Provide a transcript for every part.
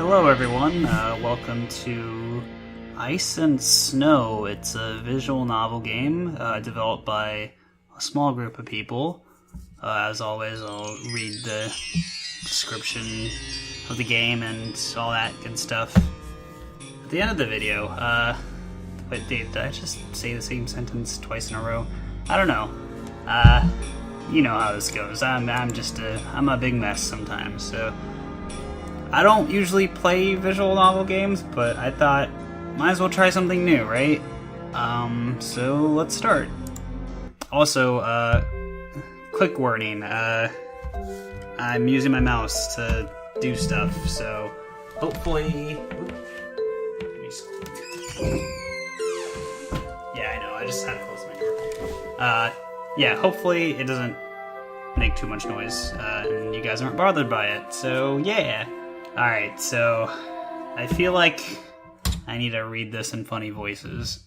Hello everyone, welcome to Ice and Snow. It's a visual novel game developed by a small group of people. As always, I'll read the description of the game and all that good stuff at the end of the video. Wait, did I just say the same sentence twice in a row? I don't know. You know how this goes. I'm a big mess sometimes, so I don't usually play visual novel games, but I thought might as well try something new, right? So let's start. Also, quick warning, I'm using my mouse to do stuff, so hopefully... Yeah, I know, I just had to close my door. Yeah, hopefully it doesn't make too much noise, and you guys aren't bothered by it, so yeah. Alright, so I feel like I need to read this in funny voices.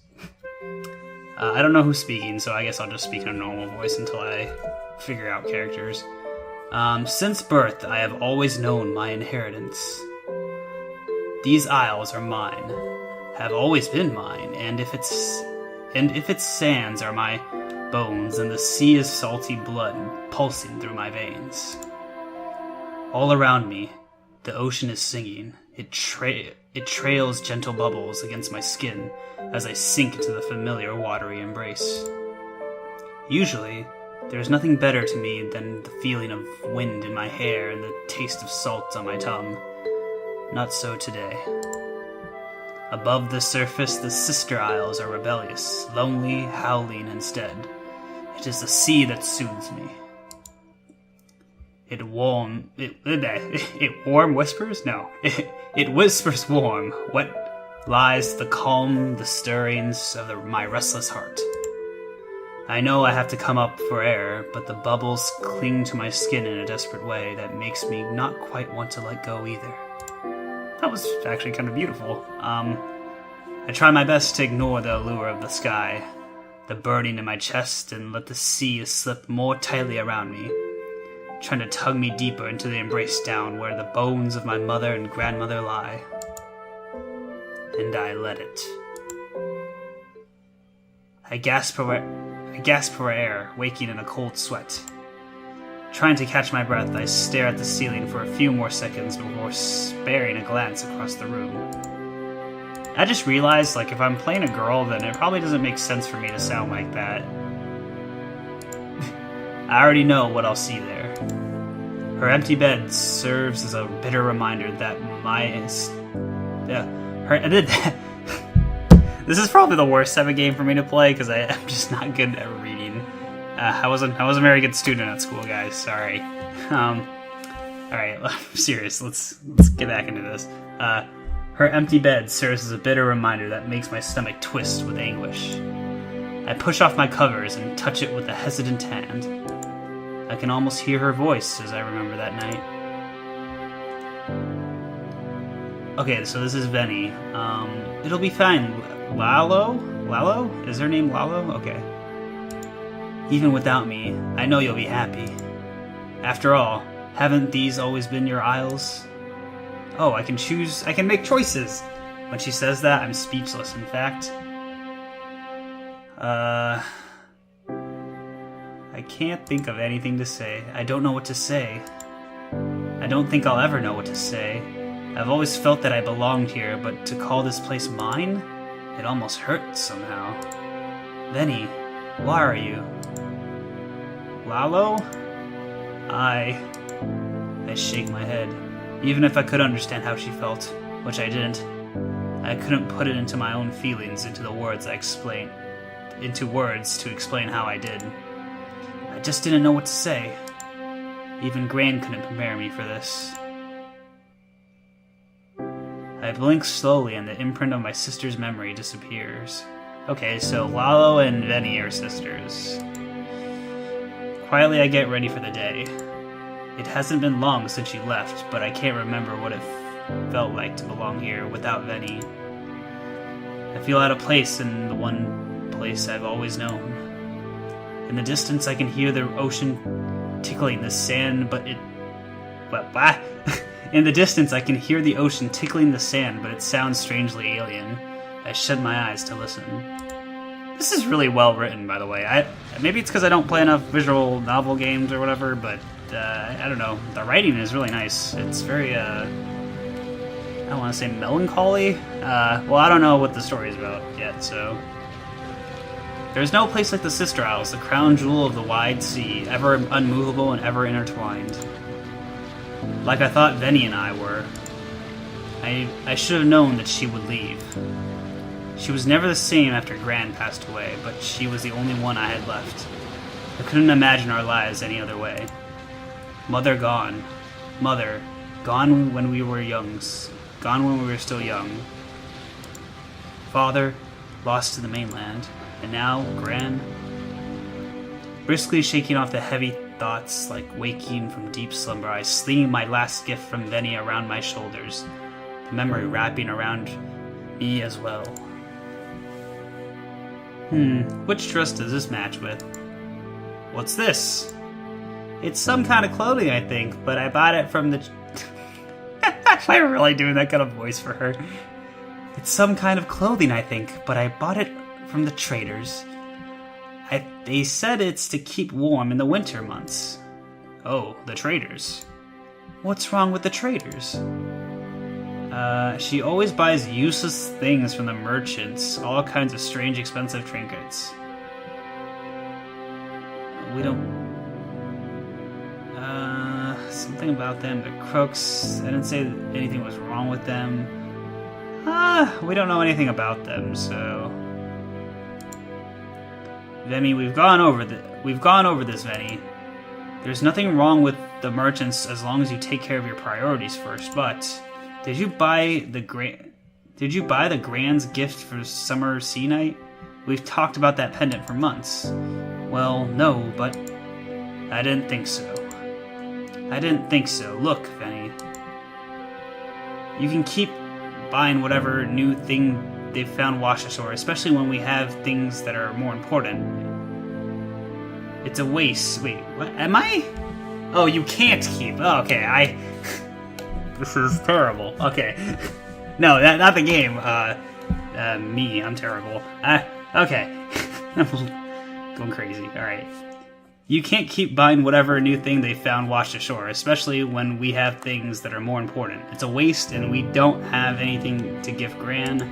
I don't know who's speaking, so I guess I'll just speak in a normal voice until I figure out characters. Since birth, I have always known my inheritance. These isles are mine, have always been mine, and if its sands are my bones, and the sea is salty blood pulsing through my veins. All around me, the ocean is singing. It trails gentle bubbles against my skin as I sink into the familiar watery embrace. Usually, there is nothing better to me than the feeling of wind in my hair and the taste of salt on my tongue. Not so today. Above the surface, the sister isles are rebellious, lonely, howling instead. It is the sea that soothes me. It warm whispers? No. It whispers warm. What lies the calm, the stirrings of my restless heart. I know I have to come up for air, but the bubbles cling to my skin in a desperate way that makes me not quite want to let go either. That was actually kind of beautiful. I try my best to ignore the allure of the sky, the burning in my chest, and let the sea slip more tightly around me, trying to tug me deeper into the embrace down where the bones of my mother and grandmother lie. And I let it. I gasp for air, waking in a cold sweat. Trying to catch my breath, I stare at the ceiling for a few more seconds before sparing a glance across the room. I just realized, if I'm playing a girl, then it probably doesn't make sense for me to sound like that. I already know what I'll see there. Her empty bed serves as a bitter reminder that This is probably the worst type of game for me to play because I'm just not good at reading. I wasn't a very good student at school, guys. Sorry. All right, I'm serious. Let's get back into this. Her empty bed serves as a bitter reminder that makes my stomach twist with anguish. I push off my covers and touch it with a hesitant hand. I can almost hear her voice as I remember that night. Okay, so this is Venny. It'll be fine. Lalo? Lalo? Is her name Lalo? Okay. Even without me, I know you'll be happy. After all, haven't these always been your isles? Oh, I can make choices! When she says that, I'm speechless, in fact. I can't think of anything to say. I don't know what to say. I don't think I'll ever know what to say. I've always felt that I belonged here, but to call this place mine? It almost hurts somehow. Venny, why are you? Lalo? I shake my head. Even if I could understand how she felt, which I didn't, I couldn't put it into my own feelings into words to explain how I did. I just didn't know what to say. Even Gran couldn't prepare me for this. I blink slowly and the imprint of my sister's memory disappears. Okay, so Lalo and Venny are sisters. Quietly I get ready for the day. It hasn't been long since she left, but I can't remember what it felt like to belong here without Venny. I feel out of place in the one place I've always known. In the distance I can hear the ocean tickling the sand, but In the distance, I can hear the ocean tickling the sand, but it sounds strangely alien. I shut my eyes to listen. This is really well written, by the way. Maybe it's because I don't play enough visual novel games or whatever, but I don't know. The writing is really nice. It's very, I don't want to say melancholy. Well, I don't know what the story is about yet, so... There's no place like the Sister Isles, the crown jewel of the wide sea, ever unmovable and ever intertwined. Like I thought Venny and I were. I should have known that she would leave. She was never the same after Gran passed away, but she was the only one I had left. I couldn't imagine our lives any other way. Mother gone. Mother, gone when we were youngs. Gone when we were still young. Father, lost to the mainland. And now, Gran. Briskly shaking off the heavy thoughts like waking from deep slumber, I sling my last gift from Venny around my shoulders, the memory wrapping around me as well. Which dress does this match with? What's this? It's some kind of clothing, I think, but I bought it from the... Am I really doing that kind of voice for her? It's some kind of clothing, I think, but I bought it from the traders. They said it's to keep warm in the winter months. Oh, the traders. What's wrong with the traders? She always buys useless things from the merchants, all kinds of strange, expensive trinkets. We don't... something about them, the crooks. I didn't say that anything was wrong with them. We don't know anything about them, so... Venny, we've gone over this, Venny. There's nothing wrong with the merchants as long as you take care of your priorities first, but... Did you buy the Grand's gift for summer sea night? We've talked about that pendant for months. Well, no, but... I didn't think so. Look, Venny. You can keep buying whatever new thing they've found washed ashore, especially when we have things that are more important. It's a waste. Wait, what? Am I? Oh, you can't keep. Oh, okay, This is terrible. Okay. No, not the game. Me, I'm terrible. Okay. I'm going crazy. Alright. You can't keep buying whatever new thing they found washed ashore, especially when we have things that are more important. It's a waste, and we don't have anything to give Gran.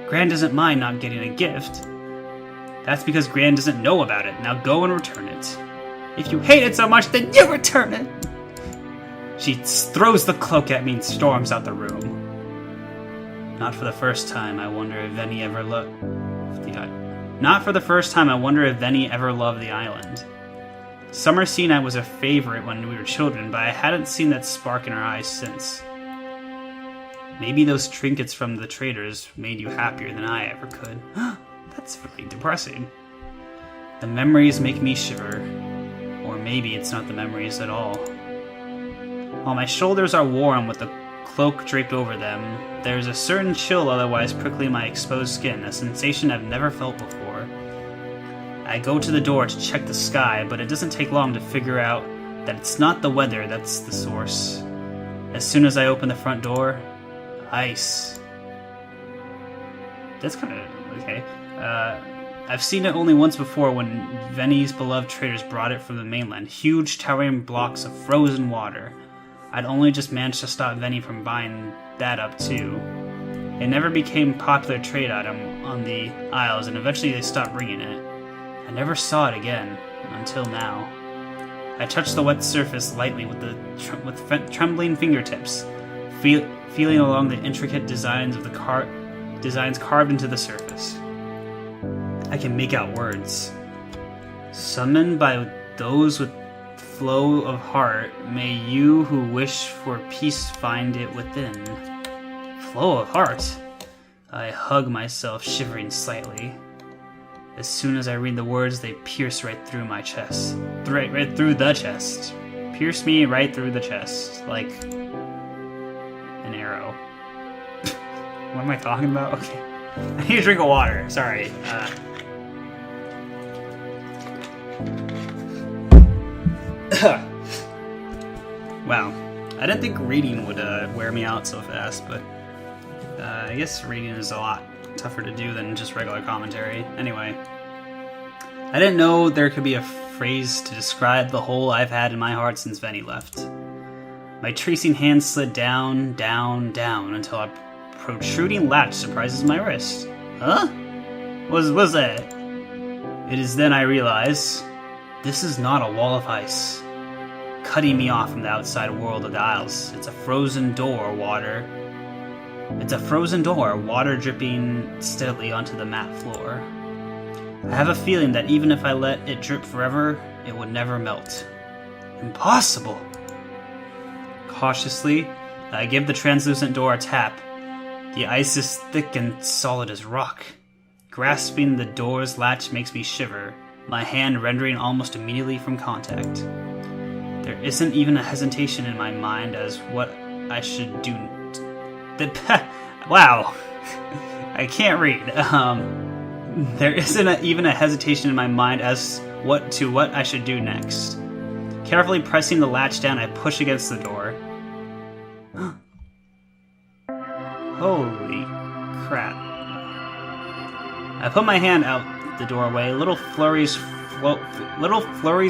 Gran doesn't mind not getting a gift. That's because Gran doesn't know about it. Now go and return it. If you hate it so much, then you return it! She throws the cloak at me and storms out the room. Not for the first time, I wonder if Venny ever loved the island. Summer Sea Night was a favorite when we were children, but I hadn't seen that spark in her eyes since. Maybe those trinkets from the traders made you happier than I ever could. That's really depressing. The memories make me shiver. Or maybe it's not the memories at all. While my shoulders are warm with the cloak draped over them, there's a certain chill otherwise prickling my exposed skin, a sensation I've never felt before. I go to the door to check the sky, but it doesn't take long to figure out that it's not the weather that's the source. As soon as I open the front door, ice. That's kind of okay. I've seen it only once before when Venny's beloved traders brought it from the mainland. Huge towering blocks of frozen water. I'd only just managed to stop Venny from buying that up too. It never became a popular trade item on the Isles, and eventually they stopped bringing it. I never saw it again, until now. I touched the wet surface lightly with trembling fingertips, feeling along the intricate designs of the designs carved into the surface. I can make out words. Summoned by those with flow of heart, may you who wish for peace find it within. Flow of heart? I hug myself, shivering slightly. As soon as I read the words, they pierce right through my chest. Right through the chest. Pierce me right through the chest. Like an arrow. What am I talking about? Okay. I need a drink of water. Sorry. Wow. I didn't think reading would wear me out so fast, but I guess reading is a lot tougher to do than just regular commentary. Anyway, I didn't know there could be a phrase to describe the hole I've had in my heart since Venny left. My tracing hand slid down, down, down until a protruding latch surprises my wrist. Huh? What's that? It is then I realize this is not a wall of ice, cutting me off from the outside world of the Isles. It's a frozen door, water dripping steadily onto the mat floor. I have a feeling that even if I let it drip forever, it would never melt. Impossible! Cautiously, I give the translucent door a tap. The ice is thick and solid as rock. Grasping the door's latch makes me shiver, my hand rendering almost immediately from contact. There isn't even a hesitation in my mind as what I should do. Wow, I can't read. There isn't even a hesitation in my mind as what I should do next. Carefully pressing the latch down, I push against the door. Holy crap. I put my hand out the doorway, little flurries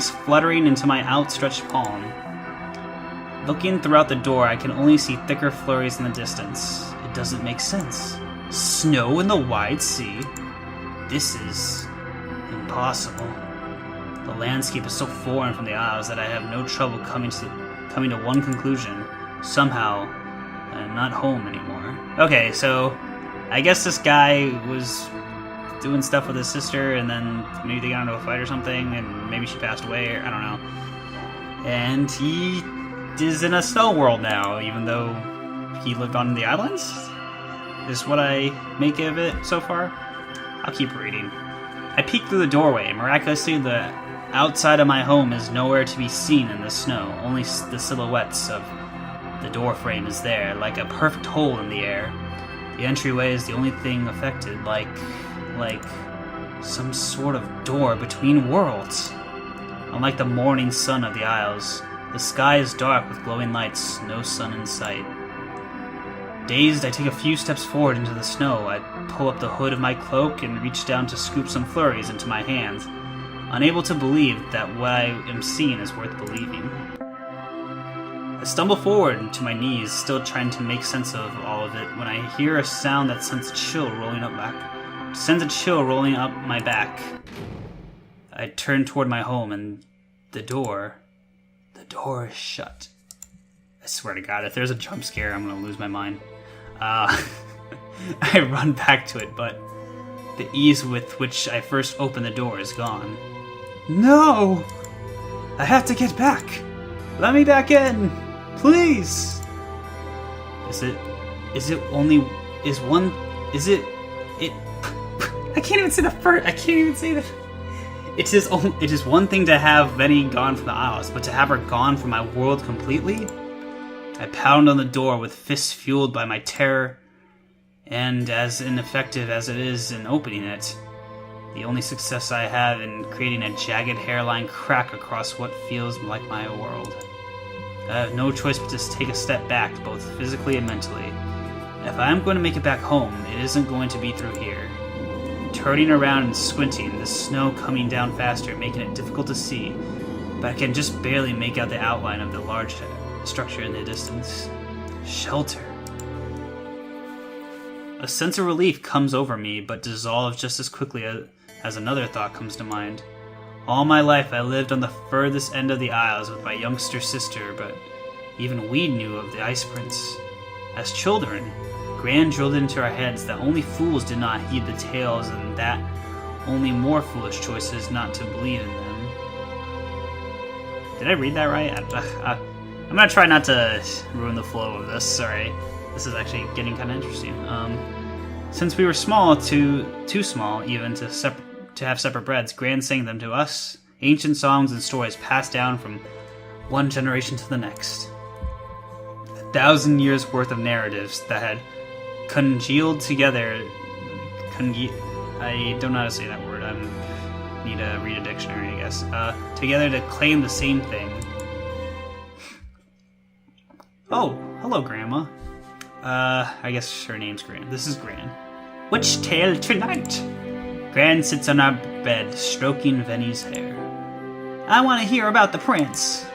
fluttering into my outstretched palm. Looking throughout the door, I can only see thicker flurries in the distance. It doesn't make sense. Snow in the wide sea? This is impossible. The landscape is so foreign from the Isles that I have no trouble coming to one conclusion. Somehow, I'm not home anymore. Okay, so I guess this guy was doing stuff with his sister, and then maybe they got into a fight or something, and maybe she passed away, or I don't know. And he is in a snow world now, even though he lived on the islands? Is what I make of it so far? I'll keep reading. I peek through the doorway. Miraculously, the outside of my home is nowhere to be seen in the snow. Only the silhouettes of the door frame is there, like a perfect hole in the air. The entryway is the only thing affected, like some sort of door between worlds. Unlike the morning sun of the Isles, the sky is dark with glowing lights, no sun in sight. Dazed, I take a few steps forward into the snow. I pull up the hood of my cloak and reach down to scoop some flurries into my hands, unable to believe that what I am seeing is worth believing. I stumble forward to my knees, still trying to make sense of all of it, when I hear a sound that sends a chill rolling up my back. I turn toward my home, and the door is shut. I swear to God, if there's a jump scare, I'm gonna lose my mind. I run back to it, but the ease with which I first opened the door is gone. No! I have to get back! Let me back in! Please! I can't even say the first. I can't even say that. It is one thing to have Venny gone from the Isles, but to have her gone from my world completely? I pound on the door with fists fueled by my terror, and as ineffective as it is in opening it, the only success I have in creating a jagged hairline crack across what feels like my world. I have no choice but to take a step back, both physically and mentally. If I am going to make it back home, it isn't going to be through here. Turning around and squinting, the snow coming down faster, making it difficult to see, but I can just barely make out the outline of the large structure in the distance. Shelter. A sense of relief comes over me, but dissolves just as quickly as another thought comes to mind. All my life I lived on the furthest end of the Isles with my youngster sister, but even we knew of the Ice Prince. As children, Gran drilled into our heads that only fools did not heed the tales, and that only more foolish choices not to believe in them. Did I read that right? I'm gonna try not to ruin the flow of this, sorry. This is actually getting kind of interesting. Since we were small, too small even to have separate beds, Gran sang them to us, ancient songs and stories passed down from one generation to the next. 1,000 years worth of narratives that had congealed together. I don't know how to say that word. I need to read a dictionary, I guess. Together to claim the same thing. Oh, hello, Grandma. I guess her name's Gran. This is Gran. Which tale tonight? Gran sits on our bed, stroking Venny's hair. I want to hear about the prince.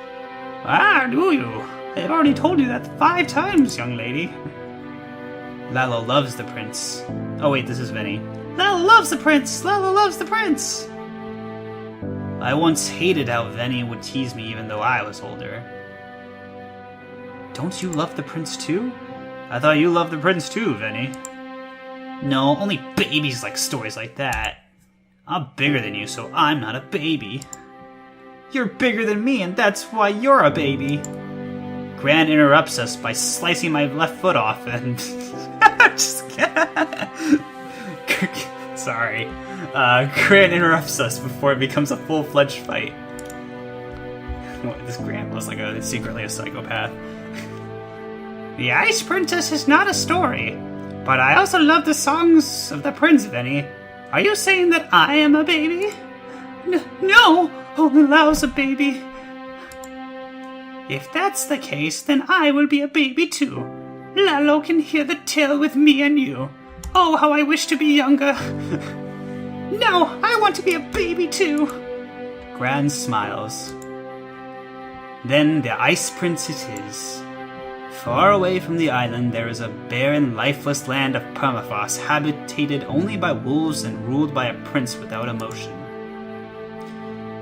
Ah, do you? I've already told you that 5 times, young lady. Lalo loves the prince. Oh wait, this is Venny. Lalo loves the prince! Lalo loves the prince! I once hated how Venny would tease me even though I was older. Don't you love the prince too? I thought you loved the prince too, Venny. No, only babies like stories like that. I'm bigger than you, so I'm not a baby. You're bigger than me, and that's why you're a baby. Gran interrupts us by slicing my left foot off, and... Just sorry. Gran interrupts us before it becomes a full-fledged fight. This Gran was like secretly a psychopath. The Ice Princess is not a story, but I also love the songs of the Prince, Venny. Are you saying that I am a baby? No, only Lao's a baby. If that's the case, then I will be a baby too. Lalo can hear the tale with me and you. Oh, how I wish to be younger. No, I want to be a baby too. Gran smiles. Then the Ice Prince it is. Far away from the island, there is a barren, lifeless land of permafrost, habitated only by wolves and ruled by a prince without emotion.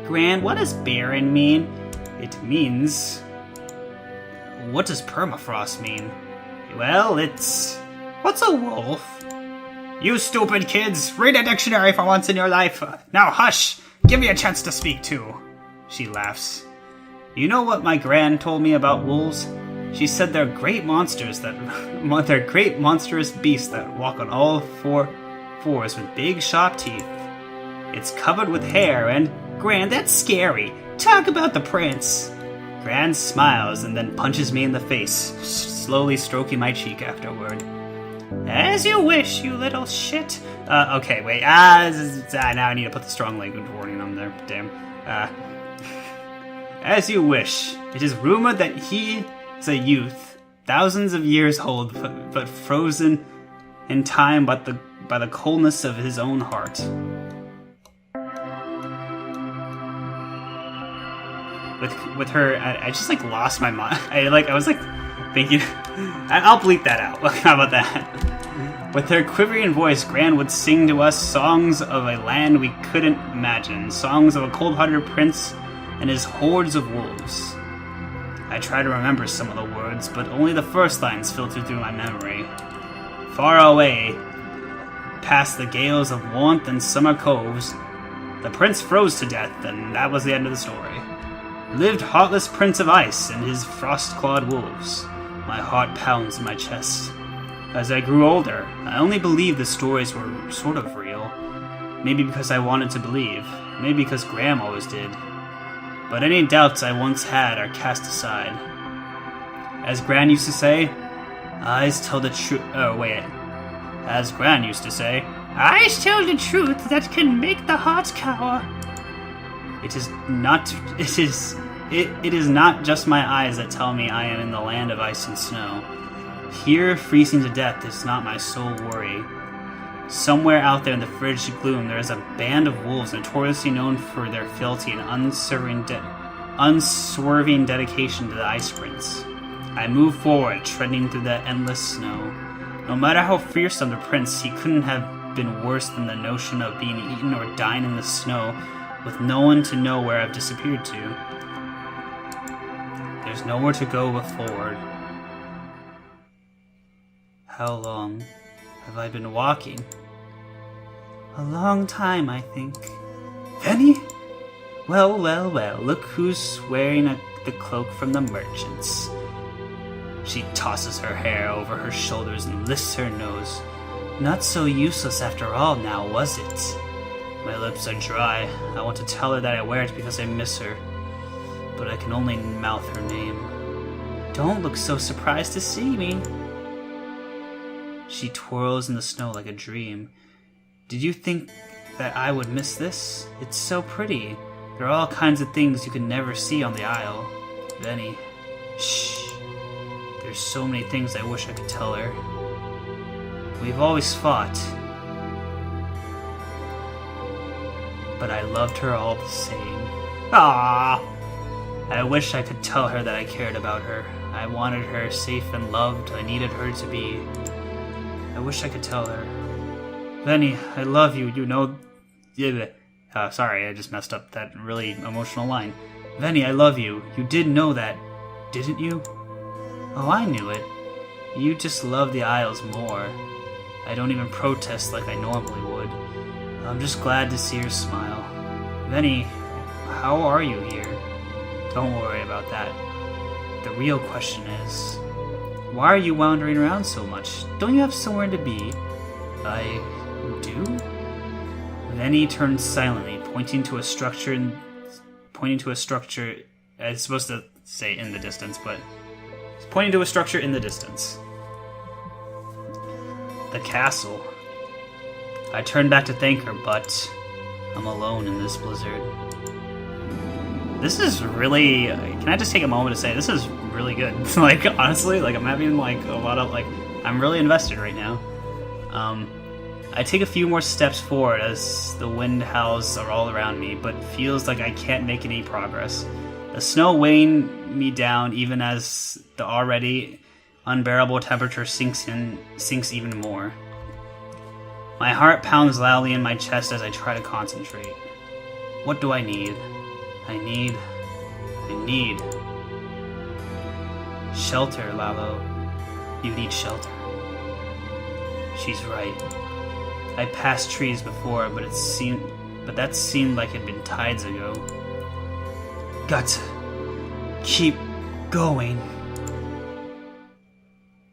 Gran, what does barren mean? It means... What does permafrost mean? Well, it's... What's a wolf? You stupid kids! Read a dictionary for once in your life! Now hush! Give me a chance to speak too! She laughs. You know what my gran told me about wolves? She said they're great monsters they're great monstrous beasts that walk on all fours with big sharp teeth. It's covered with hair and... Gran, that's scary! Talk about the prince! Gran smiles and then punches me in the face, slowly stroking my cheek afterward. As you wish, you little shit. Okay, wait. Now I need to put the strong language warning on there. Damn. As you wish. It is rumored that he is a youth, thousands of years old, but frozen in time by the coldness of his own heart. With her, I just lost my mind. I was thinking, I'll bleep that out. How about that? With her quivering voice, Gran would sing to us songs of a land we couldn't imagine, songs of a cold-hearted prince and his hordes of wolves. I try to remember some of the words, but only the first lines filter through my memory. Far away, past the gales of warmth and summer coves, the prince froze to death, and that was the end of the story. Lived heartless Prince of Ice and his frost-clawed wolves. My heart pounds in my chest. As I grew older, I only believed the stories were sort of real. Maybe because I wanted to believe. Maybe because Graham always did. But any doubts I once had are cast aside. As Gran used to say, eyes tell the truth. Oh, wait. As Gran used to say, eyes tell the truth that can make the heart cower. It is not just my eyes that tell me I am in the land of ice and snow. Here, freezing to death is not my sole worry. Somewhere out there in the frigid gloom, there is a band of wolves notoriously known for their fealty and unswerving dedication to the Ice Prince. I move forward, treading through the endless snow. No matter how fearsome the prince, he couldn't have been worse than the notion of being eaten or dying in the snow with no one to know where I've disappeared to. There's nowhere to go but forward. How long have I been walking? A long time, I think. Venny? Well, look who's wearing the cloak from the merchants. She tosses her hair over her shoulders and lifts her nose. Not so useless after all now, was it? My lips are dry. I want to tell her that I wear it because I miss her, but I can only mouth her name. Don't look so surprised to see me. She twirls in the snow like a dream. Did you think that I would miss this? It's so pretty. There are all kinds of things you can never see on the Isle. Venny. Shh. There's so many things I wish I could tell her. We've always fought, but I loved her all the same. Ah! I wish I could tell her that I cared about her. I wanted her safe and loved. I needed her to be. I wish I could tell her. Venny, I love you, you know. Sorry, I just messed up that really emotional line. Venny, I love you. You did know that, didn't you? Oh, I knew it. You just love the Isles more. I don't even protest like I normally would. I'm just glad to see her smile. Venny, how are you here? Don't worry about that. The real question is, why are you wandering around so much? Don't you have somewhere to be? I do? Venny turned silently, pointing to a structure. It's supposed to say in the distance, but it's pointing to a structure in the distance. The castle. I turned back to thank her, but I'm alone in this blizzard. This is really... Can I just take a moment to say, this is really good. Like, honestly, like, I'm having, like, a lot of, like... I'm really invested right now. I take a few more steps forward as the wind howls are all around me, but feels like I can't make any progress. The snow weighing me down even as the already unbearable temperature sinks even more. My heart pounds loudly in my chest as I try to concentrate. What do I need? I need... Shelter, Lalo. You need shelter. She's right. I passed trees before, but that seemed like it'd been tides ago. Got to keep going.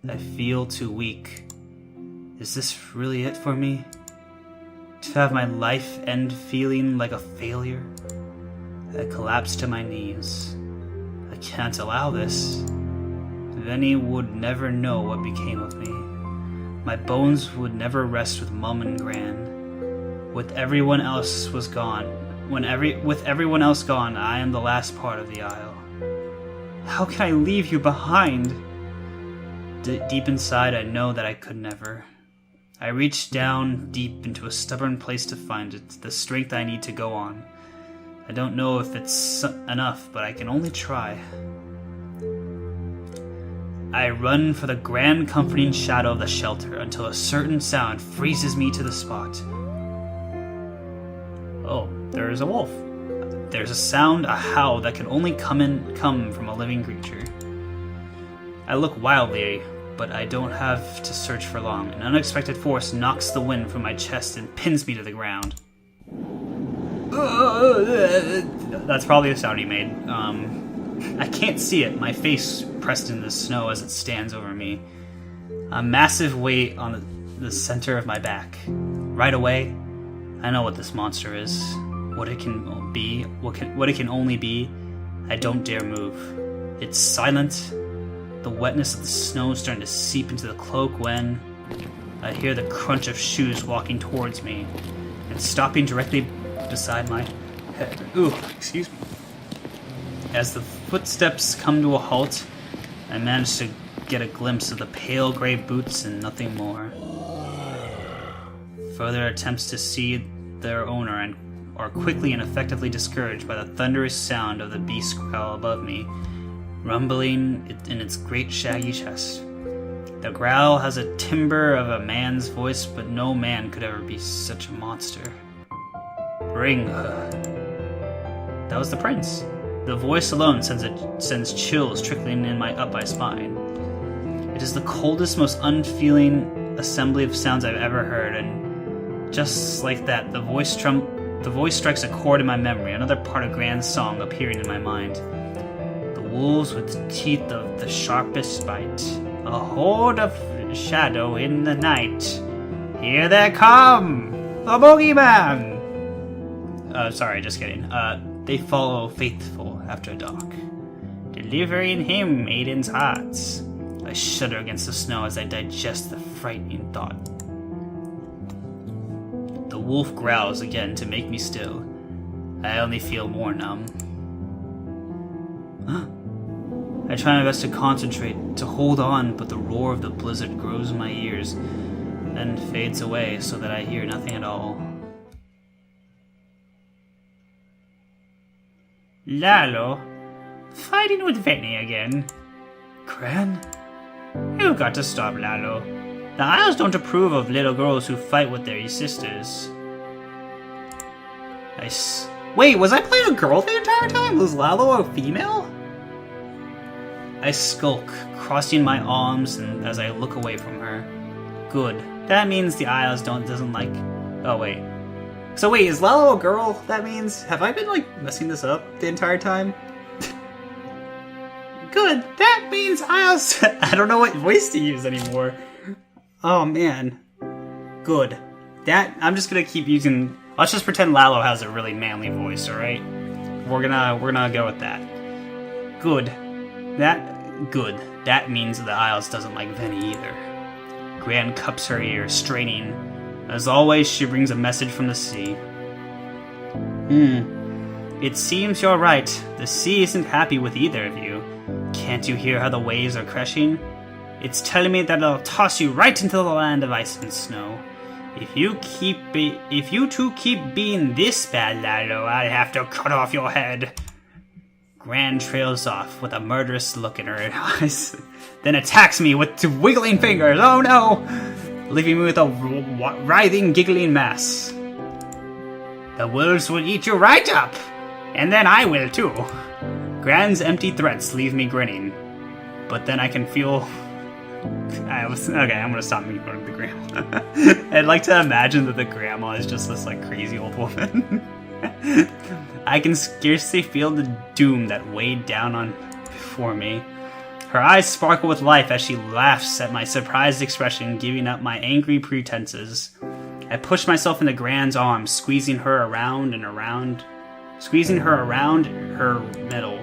I feel too weak. Is this really it for me? To have my life end feeling like a failure? I collapse to my knees. I can't allow this. Venny would never know what became of me. My bones would never rest with Mum and Gran. With everyone else gone, I am the last part of the Isle. How can I leave you behind? Deep inside, I know that I could never. I reach down deep into a stubborn place to find it, the strength I need to go on. I don't know if it's enough, but I can only try. I run for the grand comforting shadow of the shelter until a certain sound freezes me to the spot. Oh, there's a wolf. There's a sound, a howl that can only come from a living creature. I look wildly, but I don't have to search for long. An unexpected force knocks the wind from my chest and pins me to the ground. That's probably the sound he made. I can't see it, my face pressed into the snow as it stands over me. A massive weight on the center of my back. Right away, I know what this monster is. What it can be, what it can only be. I don't dare move. It's silent. The wetness of the snow is starting to seep into the cloak when I hear the crunch of shoes walking towards me and stopping directly beside my head. Ooh, excuse me. As the footsteps come to a halt, I manage to get a glimpse of the pale gray boots and nothing more. Further attempts to see their owner are quickly and effectively discouraged by the thunderous sound of the beast growl above me, rumbling in its great shaggy chest. The growl has a timbre of a man's voice, but no man could ever be such a monster. Bring her. That was the prince. The voice alone sends chills trickling up my spine. It is the coldest, most unfeeling assembly of sounds I've ever heard, and just like that, the voice strikes a chord in my memory, another part of Gran's song appearing in my mind. The wolves with teeth of the sharpest bite, a horde of shadow in the night. Here they come! A bogeyman! Sorry, just kidding. They follow faithful after dark, delivering him Aiden's hearts. I shudder against the snow as I digest the frightening thought. The wolf growls again to make me still. I only feel more numb. I try my best to concentrate, to hold on, but the roar of the blizzard grows in my ears, then fades away so that I hear nothing at all. Lalo? Fighting with Venny again? Gran? You've got to stop, Lalo. The Isles don't approve of little girls who fight with their sisters. Wait, was I playing a girl the entire time? Was Lalo a female? I skulk, crossing my arms and as I look away from her. Good. That means the Isles doesn't like... Oh, wait. So wait, is Lalo a girl? That means... Have I been, like, messing this up the entire time? Good. That means Isles... I don't know what voice to use anymore. Oh, man. Good. I'm just gonna keep using... Let's just pretend Lalo has a really manly voice, alright? We're gonna go with that. Good. That means the Isles doesn't like Venny either. Gran cups her ear, straining. As always, she brings a message from the sea. It seems you're right. The sea isn't happy with either of you. Can't you hear how the waves are crashing? It's telling me that it'll toss you right into the land of ice and snow. If you two keep being this bad, Lalo, I'll have to cut off your head. Gran trails off with a murderous look in her eyes, then attacks me with 2 wiggling fingers. Oh no! Leaving me with a writhing, giggling mass. The wolves will eat you right up, and then I will too. Gran's empty threats leave me grinning, but then I can feel... Okay, I'm gonna stop making fun of the grandma. I'd like to imagine that the grandma is just this like crazy old woman. I can scarcely feel the doom that weighed down on before me. Her eyes sparkle with life as she laughs at my surprised expression, giving up my angry pretenses. I push myself into Gran's arms, squeezing her around her middle.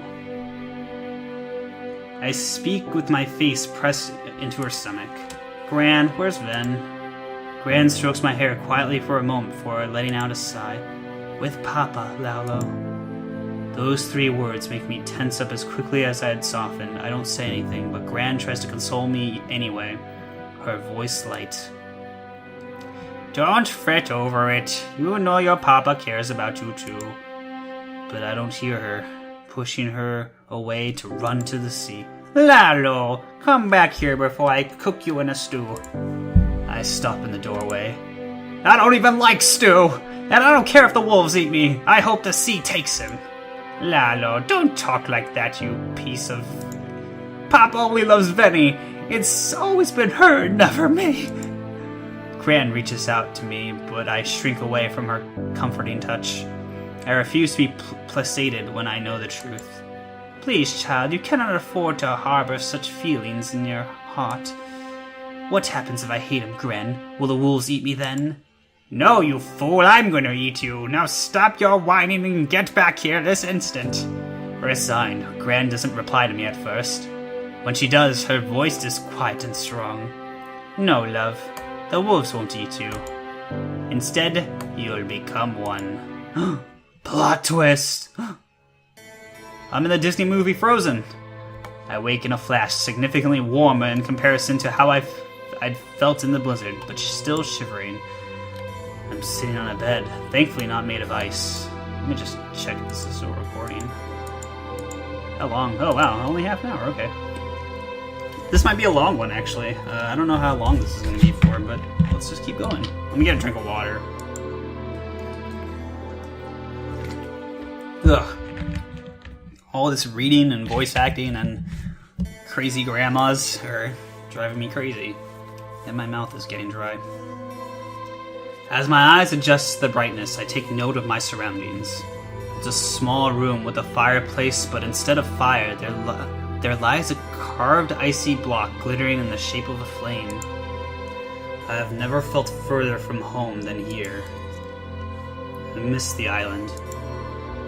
I speak with my face pressed into her stomach. Gran, where's Ven? Gran strokes my hair quietly for a moment before letting out a sigh. With Papa, Lalo. Those 3 words make me tense up as quickly as I had softened. I don't say anything, but Gran tries to console me anyway, her voice light. Don't fret over it. You know your Papa cares about you too. But I don't hear her, pushing her away to run to the sea. Lalo, come back here before I cook you in a stew. I stop in the doorway. I don't even like stew, and I don't care if the wolves eat me. I hope the sea takes him. Lalo, don't talk like that, you piece of... Papa only loves Venny. It's always been her, never me. Gran reaches out to me, but I shrink away from her comforting touch. I refuse to be placated when I know the truth. Please, child, you cannot afford to harbor such feelings in your heart. What happens if I hate him, Gran? Will the wolves eat me then? No, you fool, I'm gonna eat you. Now stop your whining and get back here this instant. Resigned, Gran doesn't reply to me at first. When she does, her voice is quiet and strong. No, love, the wolves won't eat you. Instead, you'll become one. Plot twist! I'm in the Disney movie Frozen. I wake in a flash, significantly warmer in comparison to how I'd felt in the blizzard, but still shivering. I'm sitting on a bed, thankfully not made of ice. Let me just check if this is still recording. How long? Oh wow, only half an hour, okay. This might be a long one, actually. I don't know how long this is going to be for, but let's just keep going. Let me get a drink of water. Ugh. All this reading and voice acting and crazy grandmas are driving me crazy. And my mouth is getting dry. As my eyes adjust to the brightness, I take note of my surroundings. It's a small room with a fireplace, but instead of fire, there lies a carved icy block glittering in the shape of a flame. I have never felt further from home than here. I miss the island.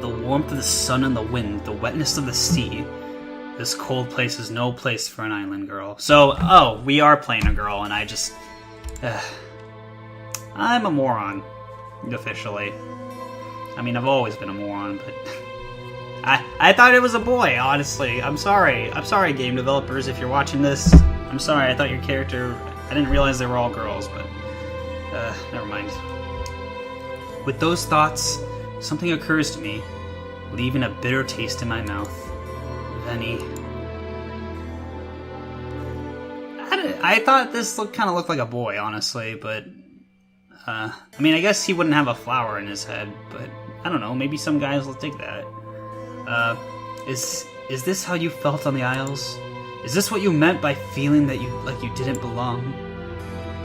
The warmth of the sun and the wind, the wetness of the sea. This cold place is no place for an island girl. So, oh, we are playing a girl, and I just... I'm a moron, officially. I mean, I've always been a moron, but... I thought it was a boy, honestly. I'm sorry. I'm sorry, game developers, if you're watching this. I'm sorry, I thought your character... I didn't realize they were all girls, but... never mind. With those thoughts, something occurs to me, leaving a bitter taste in my mouth. Venny... I thought this kind of looked like a boy, honestly, but... I mean, I guess he wouldn't have a flower in his head, but... I don't know, maybe some guys will think that. Is this how you felt on the Isles? Is this what you meant by feeling that you didn't belong?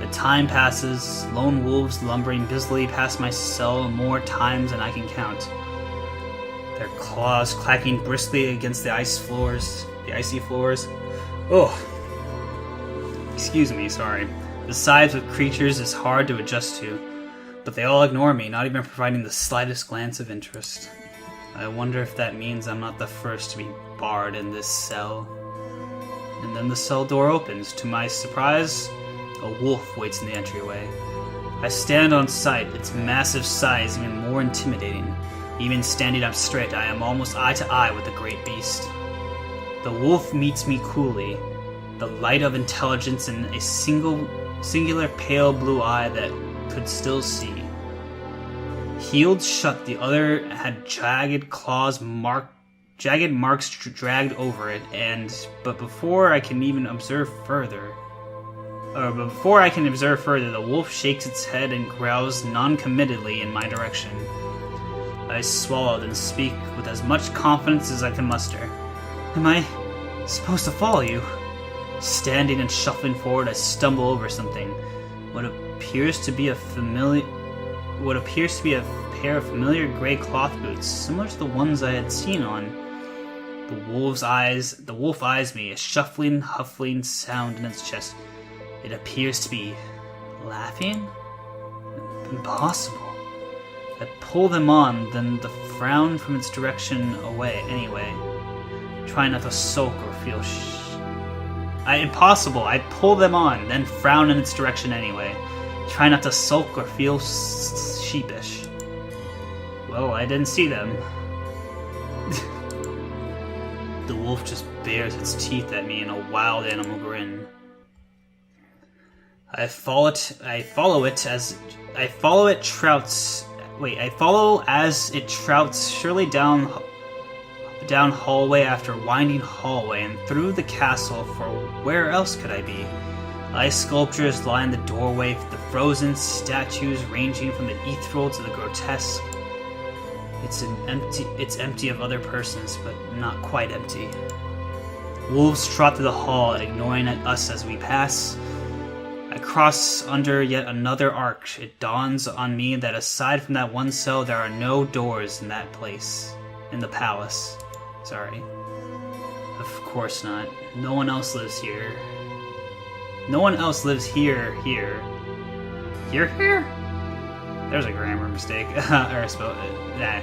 The time passes, lone wolves lumbering busily past my cell more times than I can count. Their claws clacking briskly against the icy floors. Oh, excuse me, sorry. The size of creatures is hard to adjust to, but they all ignore me, not even providing the slightest glance of interest. I wonder if that means I'm not the first to be barred in this cell. And then the cell door opens. To my surprise, a wolf waits in the entryway. I stand on sight, its massive size even more intimidating. Even standing up straight, I am almost eye to eye with the great beast. The wolf meets me coolly, the light of intelligence in a singular pale blue eye that could still see. Healed shut, the other had jagged marks dragged over it, but before I can observe further, the wolf shakes its head and growls non-committedly in my direction. I swallowed and speak with as much confidence as I can muster. Am I supposed to follow you? Standing and shuffling forward, I stumble over something. What appears to be a pair of familiar gray cloth boots, similar to the ones I had seen on. The wolf eyes me, a shuffling, huffling sound in its chest. It appears to be laughing? Impossible. I pull them on, then the frown from its direction away anyway. Try not to sulk or feel impossible. I pull them on, then frown in its direction anyway. Try not to sulk or feel sheepish. Well, I didn't see them. The wolf just bares its teeth at me in a wild animal grin. I follow as it trouts surely down hallway after winding hallway and through the castle, for where else could I be? Ice sculptures line the doorway, the frozen statues ranging from the ethereal to the grotesque. It's empty of other persons, but not quite empty. Wolves trot through the hall, ignoring us as we pass. I cross under yet another arch. It dawns on me that aside from that one cell, there are no doors in that place. In the palace. Sorry. Of course not. No one else lives here. No one else lives here. Here? There's a grammar mistake. Or spell it. Nah.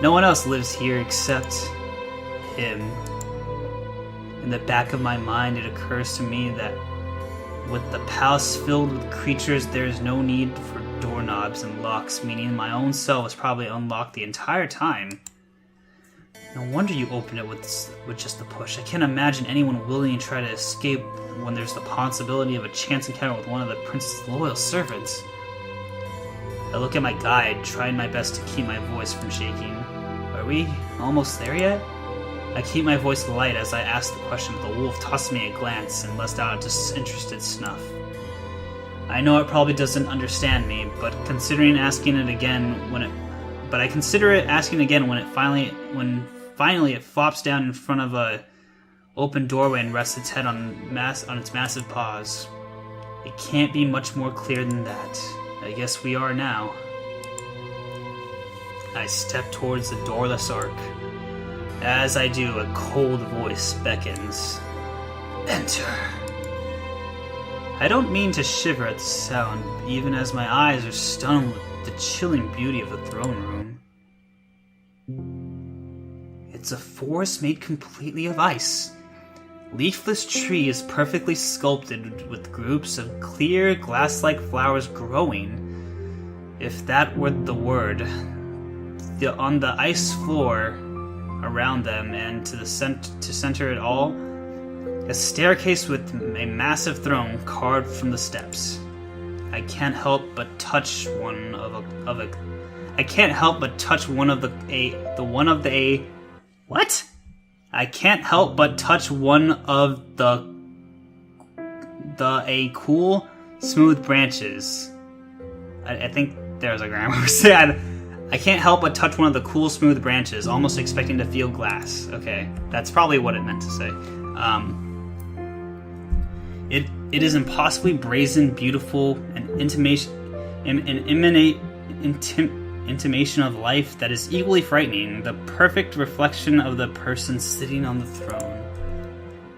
No one else lives here except him. In the back of my mind, it occurs to me that with the palace filled with creatures, there is no need for doorknobs and locks, meaning my own cell was probably unlocked the entire time. No wonder you opened it with just a push. I can't imagine anyone willing to try to escape when there's the possibility of a chance encounter with one of the prince's loyal servants. I look at my guide, trying my best to keep my voice from shaking. Are we almost there yet? I keep my voice light as I ask the question, but the wolf tosses me a glance and lets out a disinterested snuff. I know it probably doesn't understand me, but I consider asking again when finally it flops down in front of a open doorway and rests its head on its massive paws. It can't be much more clear than that. I guess we are now. I step towards the doorless ark. As I do, a cold voice beckons. Enter. I don't mean to shiver at the sound, even as my eyes are stunned with the chilling beauty of the throne room. It's a forest made completely of ice. Leafless trees perfectly sculpted with groups of clear, glass-like flowers growing. If that were the word. On the ice floor around them, and to center it all, a staircase with a massive throne carved from the steps. I can't help but touch one of I can't help but touch one of what? I can't help but touch one of the cool, smooth branches. I think there's a grammar mistake. I can't help but touch one of the cool, smooth branches, almost expecting to feel glass. Okay, that's probably what it meant to say. It is impossibly brazen, beautiful, an intimation of life that is equally frightening, the perfect reflection of the person sitting on the throne.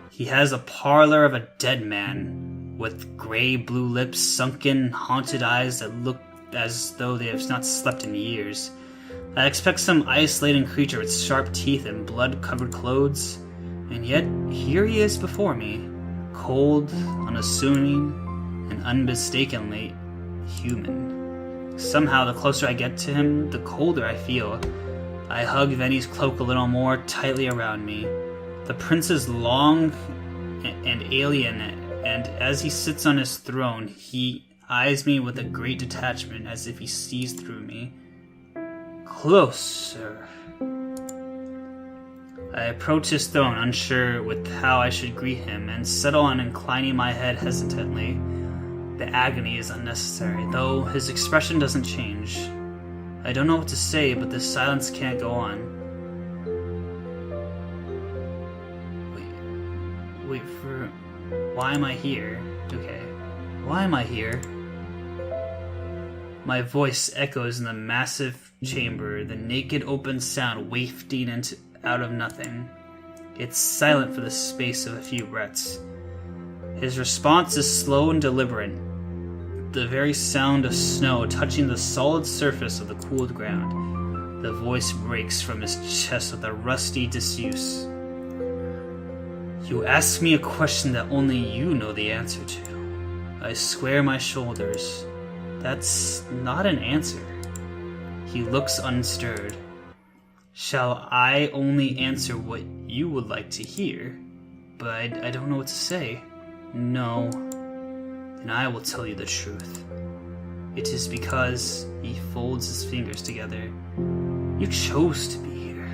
He has a parlor of a dead man, with gray-blue lips, sunken, haunted eyes that look as though they have not slept in years. I expect some ice-laden creature with sharp teeth and blood-covered clothes, and yet here he is before me, cold, unassuming, and unmistakably human. Somehow, the closer I get to him, the colder I feel. I hug Venny's cloak a little more tightly around me. The prince is long and alien, and as he sits on his throne, he eyes me with a great detachment, as if he sees through me. Closer. I approach his throne, unsure with how I should greet him, and settle on inclining my head hesitantly. The agony is unnecessary, though his expression doesn't change. I don't know what to say, but this silence can't go on. Wait for... Why am I here? Okay. Why am I here? My voice echoes in the massive chamber, the naked open sound wafting out of nothing. It's silent for the space of a few breaths. His response is slow and deliberate, the very sound of snow touching the solid surface of the cooled ground. The voice breaks from his chest with a rusty disuse. You ask me a question that only you know the answer to. I square my shoulders. That's not an answer. He looks unstirred. Shall I only answer what you would like to hear? But I don't know what to say. No. Then I will tell you the truth. It is because he folds his fingers together. You chose to be here.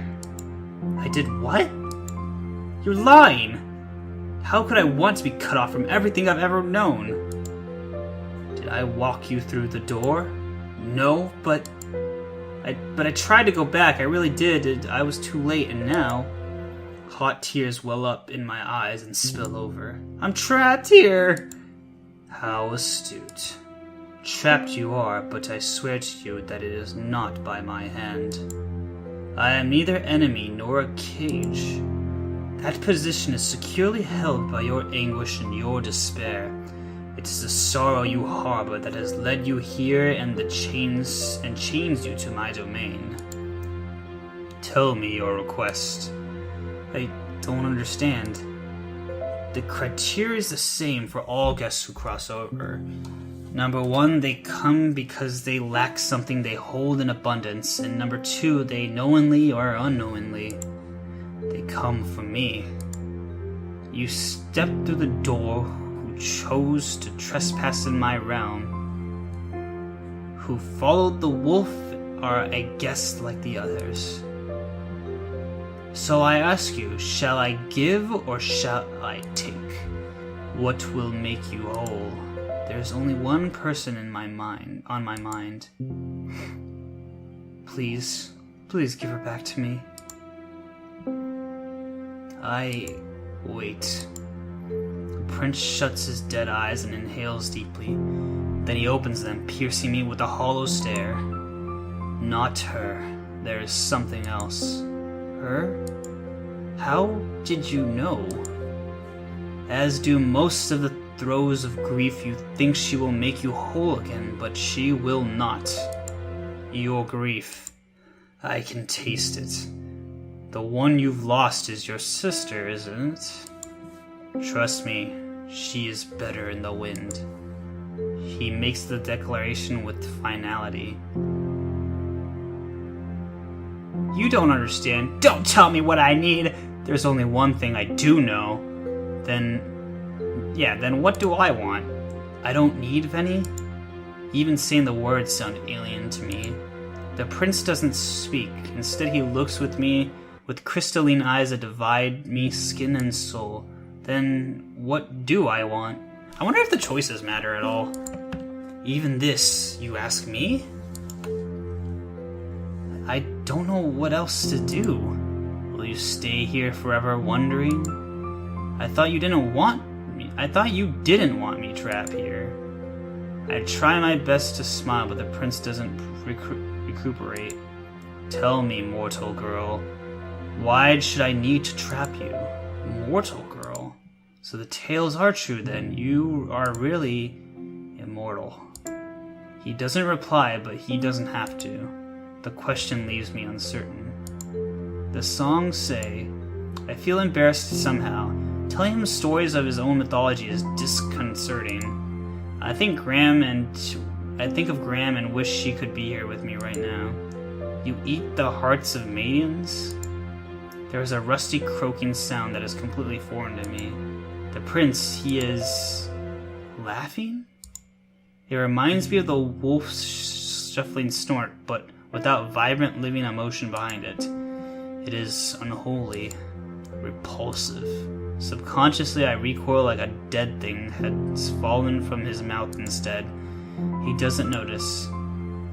I did what? You're lying! How could I want to be cut off from everything I've ever known? Did I walk you through the door? No, but I tried to go back. I really did. I was too late, and now... Hot tears well up in my eyes and spill over. I'm trapped here! How astute. Trapped you are, but I swear to you that it is not by my hand. I am neither enemy nor a cage. That position is securely held by your anguish and your despair. It is the sorrow you harbor that has led you here and chains you to my domain. Tell me your request. I don't understand. The criteria is the same for all guests who cross over. Number 1, they come because they lack something they hold in abundance, and number 2, they knowingly or unknowingly, they come for me. You stepped through the door who chose to trespass in my realm, who followed the wolf are a guest like the others. So I ask you, shall I give or shall I take? What will make you whole? There's only one person on my mind. Please give her back to me. I wait. The prince shuts his dead eyes and inhales deeply. Then he opens them, piercing me with a hollow stare. Not her. There is something else. Her? How did you know? As do most of the throes of grief, you think she will make you whole again, but she will not. Your grief, I can taste it. The one you've lost is your sister, isn't it? Trust me, she is better in the wind. He makes the declaration with finality. You don't understand. Don't tell me what I need. There's only one thing I do know. Then what do I want? I don't need Veni? Even saying the words sound alien to me. The prince doesn't speak. Instead, he looks with me with crystalline eyes that divide me skin and soul. Then what do I want? I wonder if the choices matter at all. Even this, you ask me? I don't know what else to do. Will you stay here forever wondering? I thought you didn't want me. I thought you didn't want me trapped here. I try my best to smile, but the prince doesn't recuperate. Tell me, mortal girl, why should I need to trap you? Mortal girl? So the tales are true then. You are really immortal. He doesn't reply, but he doesn't have to. The question leaves me uncertain. The songs say, I feel embarrassed somehow. Telling him stories of his own mythology is disconcerting. I think of Graham and wish she could be here with me right now. You eat the hearts of maidens? There is a rusty croaking sound that is completely foreign to me. The prince, he is laughing? It reminds me of the wolf's shuffling snort, but without vibrant living emotion behind it. It is unholy, repulsive. Subconsciously, I recoil like a dead thing has fallen from his mouth instead. He doesn't notice.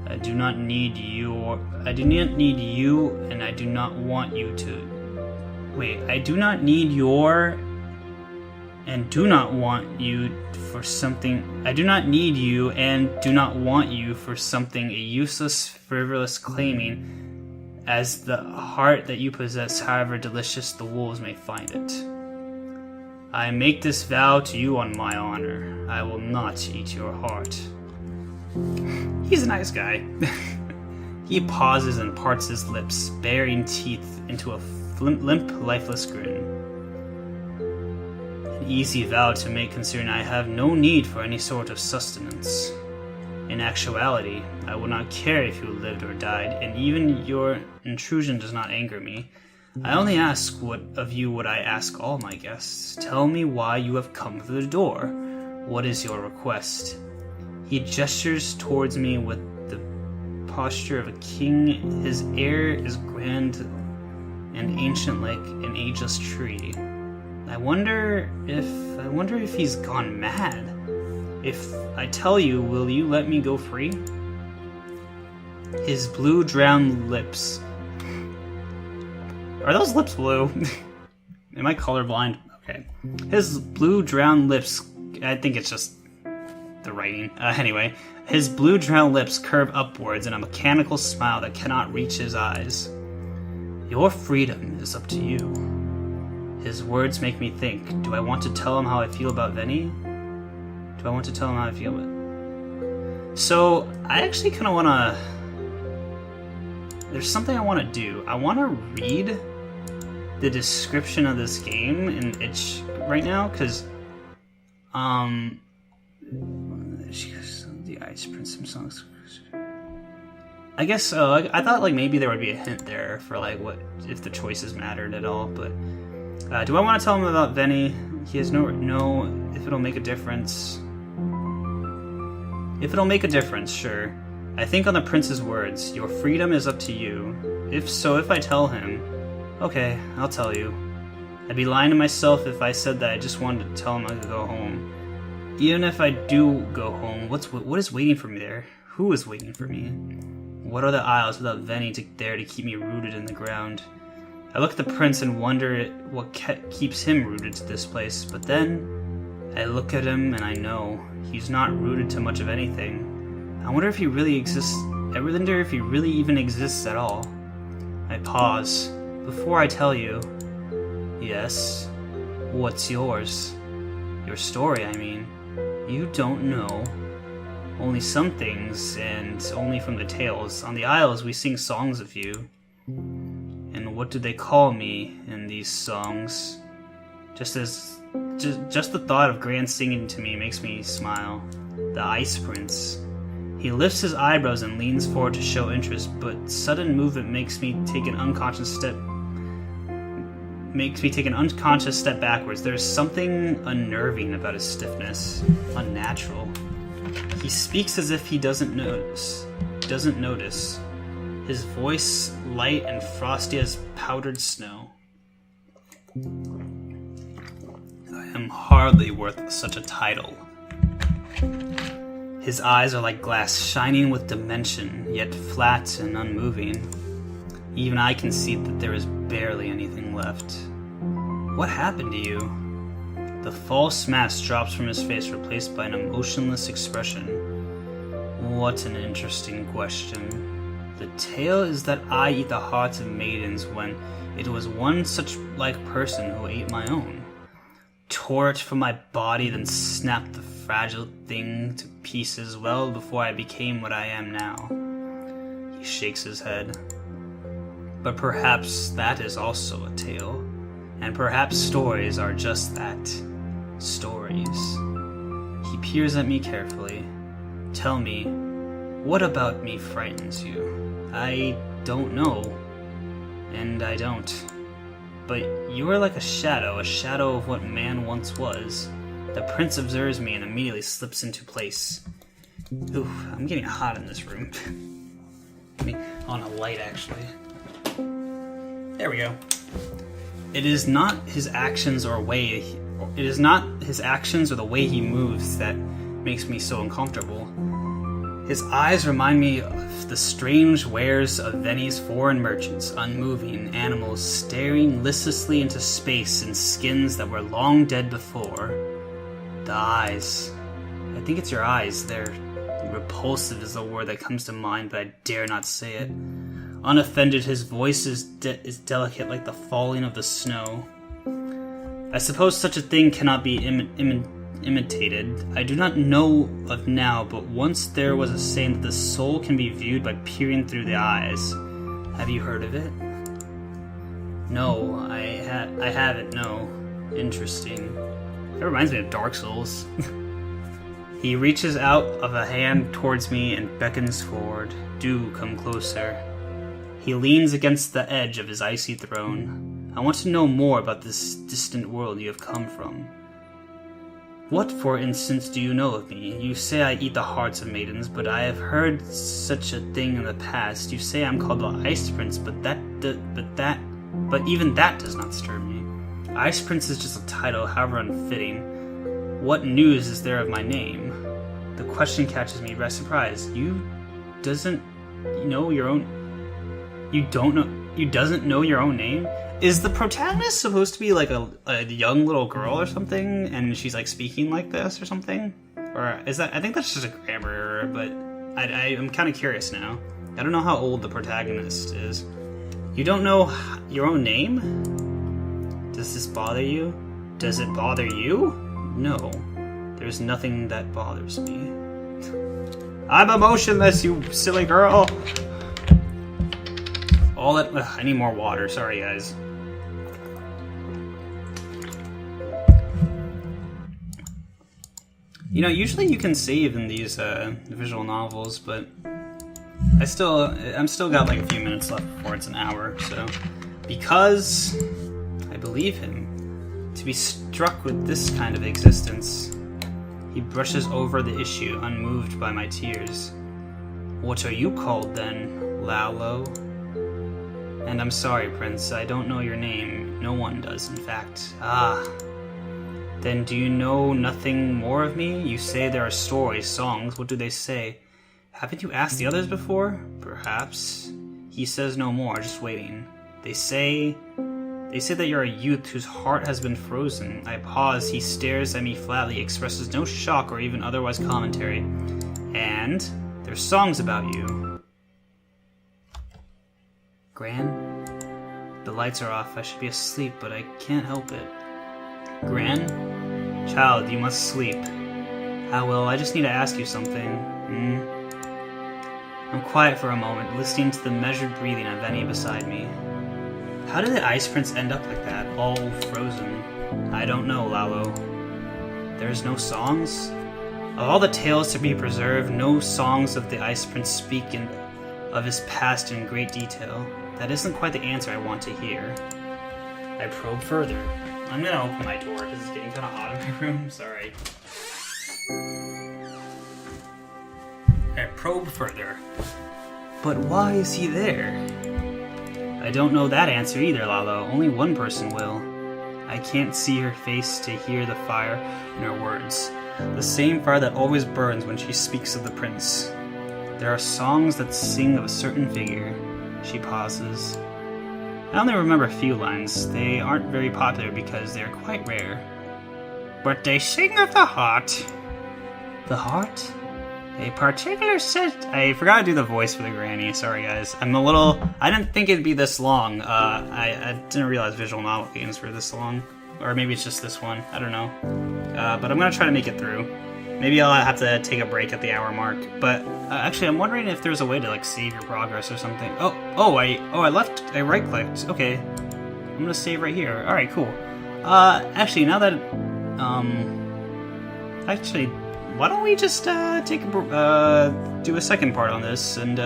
I do not need you, and I do not want you to. Wait, I do not need your and do not want you for something. I do not need you and do not want you for something a useless, frivolous claiming as the heart that you possess, however delicious the wolves may find it. I make this vow to you on my honor. I will not eat your heart. He's a nice guy. He pauses and parts his lips, baring teeth into a limp, lifeless grin. An easy vow to make, considering I have no need for any sort of sustenance. In actuality, I would not care if you lived or died, and even your intrusion does not anger me. I only ask of you what I ask all my guests. Tell me why you have come to the door. What is your request? He gestures towards me with the posture of a king. His air is grand and ancient like an ageless tree. I wonder if he's gone mad. If I tell you, will you let me go free? His blue drowned lips. Are those lips blue? Am I colorblind? Okay. His blue drowned lips, I think it's just the writing. Anyway, his blue drowned lips curve upwards in a mechanical smile that cannot reach his eyes. Your freedom is up to you. His words make me think. Do I want to tell him how I feel about Veni? Do I want to tell him how I feel about it? So, I actually kind of want to... There's something I want to do. I want to read the description of this game in itch right now, because she goes, the Ice Prince songs. I guess I thought like maybe there would be a hint there for like what if the choices mattered at all, but do I want to tell him about Veni? He has no if it'll make a difference. If it'll make a difference, sure. I think on the prince's words, your freedom is up to you. If I tell him, okay, I'll tell you. I'd be lying to myself if I said that I just wanted to tell him I could go home. Even if I do go home, what is waiting for me there? Who is waiting for me? What are the aisles without Veni there to keep me rooted in the ground? I look at the prince and wonder what keeps him rooted to this place, but then I look at him and I know he's not rooted to much of anything. I wonder if he really exists. I wonder if he really even exists at all. I pause. Before I tell you, yes, what's yours? Your story, I mean. You don't know. Only some things, and only from the tales. On the Isles, we sing songs of you. And what do they call me in these songs? Just the thought of Gran singing to me makes me smile. The Ice Prince. He lifts his eyebrows and leans forward to show interest, but sudden movement makes me take an unconscious step backwards. There's something unnerving about his stiffness, unnatural. He speaks as if he doesn't notice. His voice light and frosty as powdered snow. I am hardly worth such a title. His eyes are like glass, shining with dimension, yet flat and unmoving. Even I can see that there is barely anything left. What happened to you? The false mask drops from his face, replaced by an emotionless expression. What an interesting question. The tale is that I eat the hearts of maidens when it was one such like person who ate my own. Tore it from my body, then snapped the fragile thing to pieces well before I became what I am now. He shakes his head. But perhaps that is also a tale, and perhaps stories are just that, stories. He peers at me carefully. Tell me, what about me frightens you? I don't know, and I don't. But you are like a shadow of what man once was. The prince observes me and immediately slips into place. Ooh, I'm getting hot in this room. On a light, actually. There we go. It is not his actions or the way he moves that makes me so uncomfortable. His eyes remind me of the strange wares of Venice foreign merchants, unmoving animals staring listlessly into space in skins that were long dead before. The eyes. I think it's your eyes. They're repulsive is the word that comes to mind, but I dare not say it. Unoffended, his voice is delicate like the falling of the snow. I suppose such a thing cannot be imitated. I do not know of now, but once there was a saying that the soul can be viewed by peering through the eyes. Have you heard of it? No, I haven't, no. Interesting. That reminds me of Dark Souls. He reaches out of a hand towards me and beckons forward. Do come closer. He leans against the edge of his icy throne. I want to know more about this distant world you have come from. What, for instance, do you know of me? You say I eat the hearts of maidens, but I have heard such a thing in the past. You say I'm called the Ice Prince, but even that does not disturb me. Ice Prince is just a title, however unfitting. What news is there of my name? The question catches me by surprise. You doesn't know your own name? Is the protagonist supposed to be like a young little girl or something, and she's like speaking like this or something? Or is that? I think that's just a grammar error, but I'm kind of curious now. I don't know how old the protagonist is. You don't know your own name? Does this bother you? Does it bother you? No. There's nothing that bothers me. I'm emotionless, you silly girl! I need more water, sorry guys. You know, usually you can save in these visual novels, but I'm still got like a few minutes left before it's an hour, so because I believe him to be struck with this kind of existence, he brushes over the issue, unmoved by my tears. What are you called then, Lalo? And I'm sorry, Prince, I don't know your name. No one does, in fact. Ah. Then do you know nothing more of me? You say there are stories, songs. What do they say? Haven't you asked the others before? Perhaps. He says no more, just waiting. They say that you're a youth whose heart has been frozen. I pause. He stares at me flatly, expresses no shock or even otherwise commentary. And there's songs about you. Gran? The lights are off. I should be asleep, but I can't help it. Gran? Child, you must sleep. Ah, well, I just need to ask you something. I'm quiet for a moment, listening to the measured breathing of Venny beside me. How did the Ice Prince end up like that, all frozen? I don't know, Lalo. There's no songs? Of all the tales to be preserved, no songs of the Ice Prince speak of his past in great detail. That isn't quite the answer I want to hear. I probe further. I'm gonna open my door because it's getting kind of hot in my room. Sorry. I probe further. But why is he there? I don't know that answer either, Lalo. Only one person will. I can't see her face to hear the fire in her words. The same fire that always burns when she speaks of the prince. There are songs that sing of a certain figure. She pauses. I only remember a few lines. They aren't very popular because they are quite rare. But they sing of the heart. The heart? A particular set. I forgot to do the voice for the granny. Sorry, guys. I didn't think it'd be this long. I didn't realize visual novel games were this long. Or maybe it's just this one. I don't know. But I'm gonna try to make it through. Maybe I'll have to take a break at the hour mark. But actually, I'm wondering if there's a way to like save your progress or something. I right clicked. Okay, I'm gonna save right here. All right, cool. Actually, now that why don't we just do a second part on this, and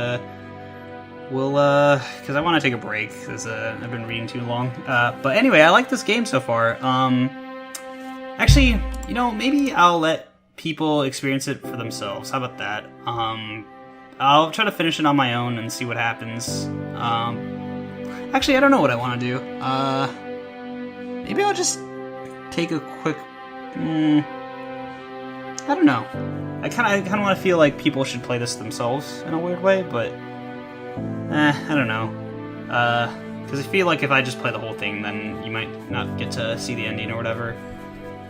we'll because I want to take a break because I've been reading too long. But anyway, I like this game so far. Actually, maybe I'll let people experience it for themselves. How about that? I'll try to finish it on my own and see what happens. Actually, I don't know what I want to do. Maybe I'll just take a quick. I don't know. I kind of want to feel like people should play this themselves in a weird way, but I don't know. Because I feel like if I just play the whole thing, then you might not get to see the ending or whatever.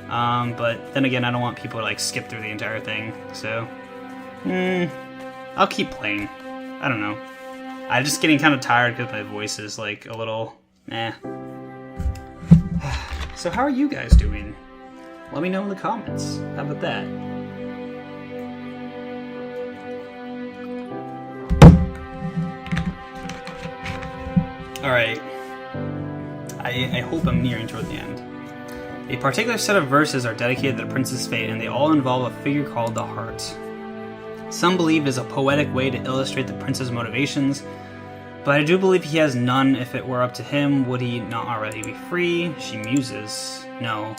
But then again, I don't want people to like skip through the entire thing, so I'll keep playing. I don't know. I'm just getting kind of tired because my voice is like a little So how are you guys doing? Let me know in the comments. How about that? Alright. I hope I'm nearing toward the end. A particular set of verses are dedicated to the prince's fate, and they all involve a figure called the heart. Some believe it is a poetic way to illustrate the prince's motivations, but I do believe he has none. If it were up to him, would he not already be free? She muses. No,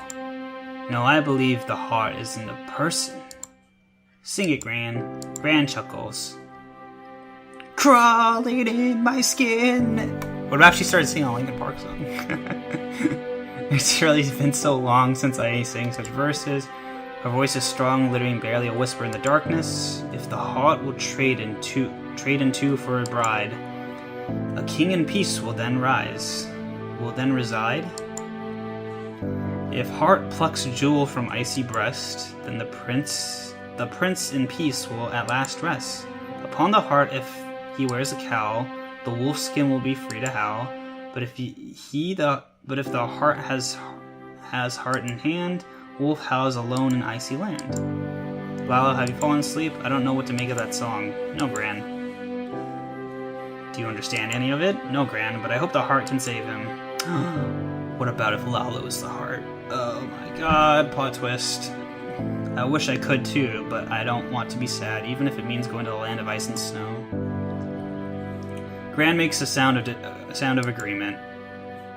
I believe the heart is in the person. Sing it, Gran. Gran chuckles. Crawling in my skin. What if she started singing a Linkin Park song? It's surely been so long since I sang such verses. Her voice is strong, literally barely a whisper in the darkness. If the heart will trade in two for a bride, a king in peace will then reside. If heart plucks jewel from icy breast, then the prince in peace will at last rest. Upon the heart, if he wears a cowl, the wolf skin will be free to howl. But if the heart has heart in hand, wolf howls alone in icy land. Lalo, have you fallen asleep? I don't know what to make of that song. No, Gran. Do you understand any of it? No, Gran, but I hope the heart can save him. What about if Lalo is the heart? Oh my god, plot twist. I wish I could too, but I don't want to be sad, even if it means going to the land of ice and snow. Gran makes a sound of agreement.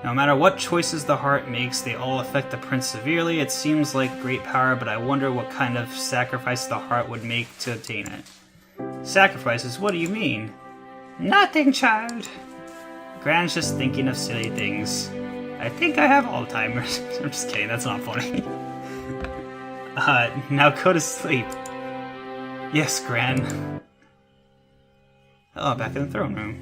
No matter what choices the heart makes, they all affect the prince severely. It seems like great power, but I wonder what kind of sacrifice the heart would make to obtain it. Sacrifices? What do you mean? Nothing, child. Gran's just thinking of silly things. I think I have Alzheimer's. I'm just kidding, that's not funny. Now go to sleep. Yes, Gran. Oh, back in the throne room.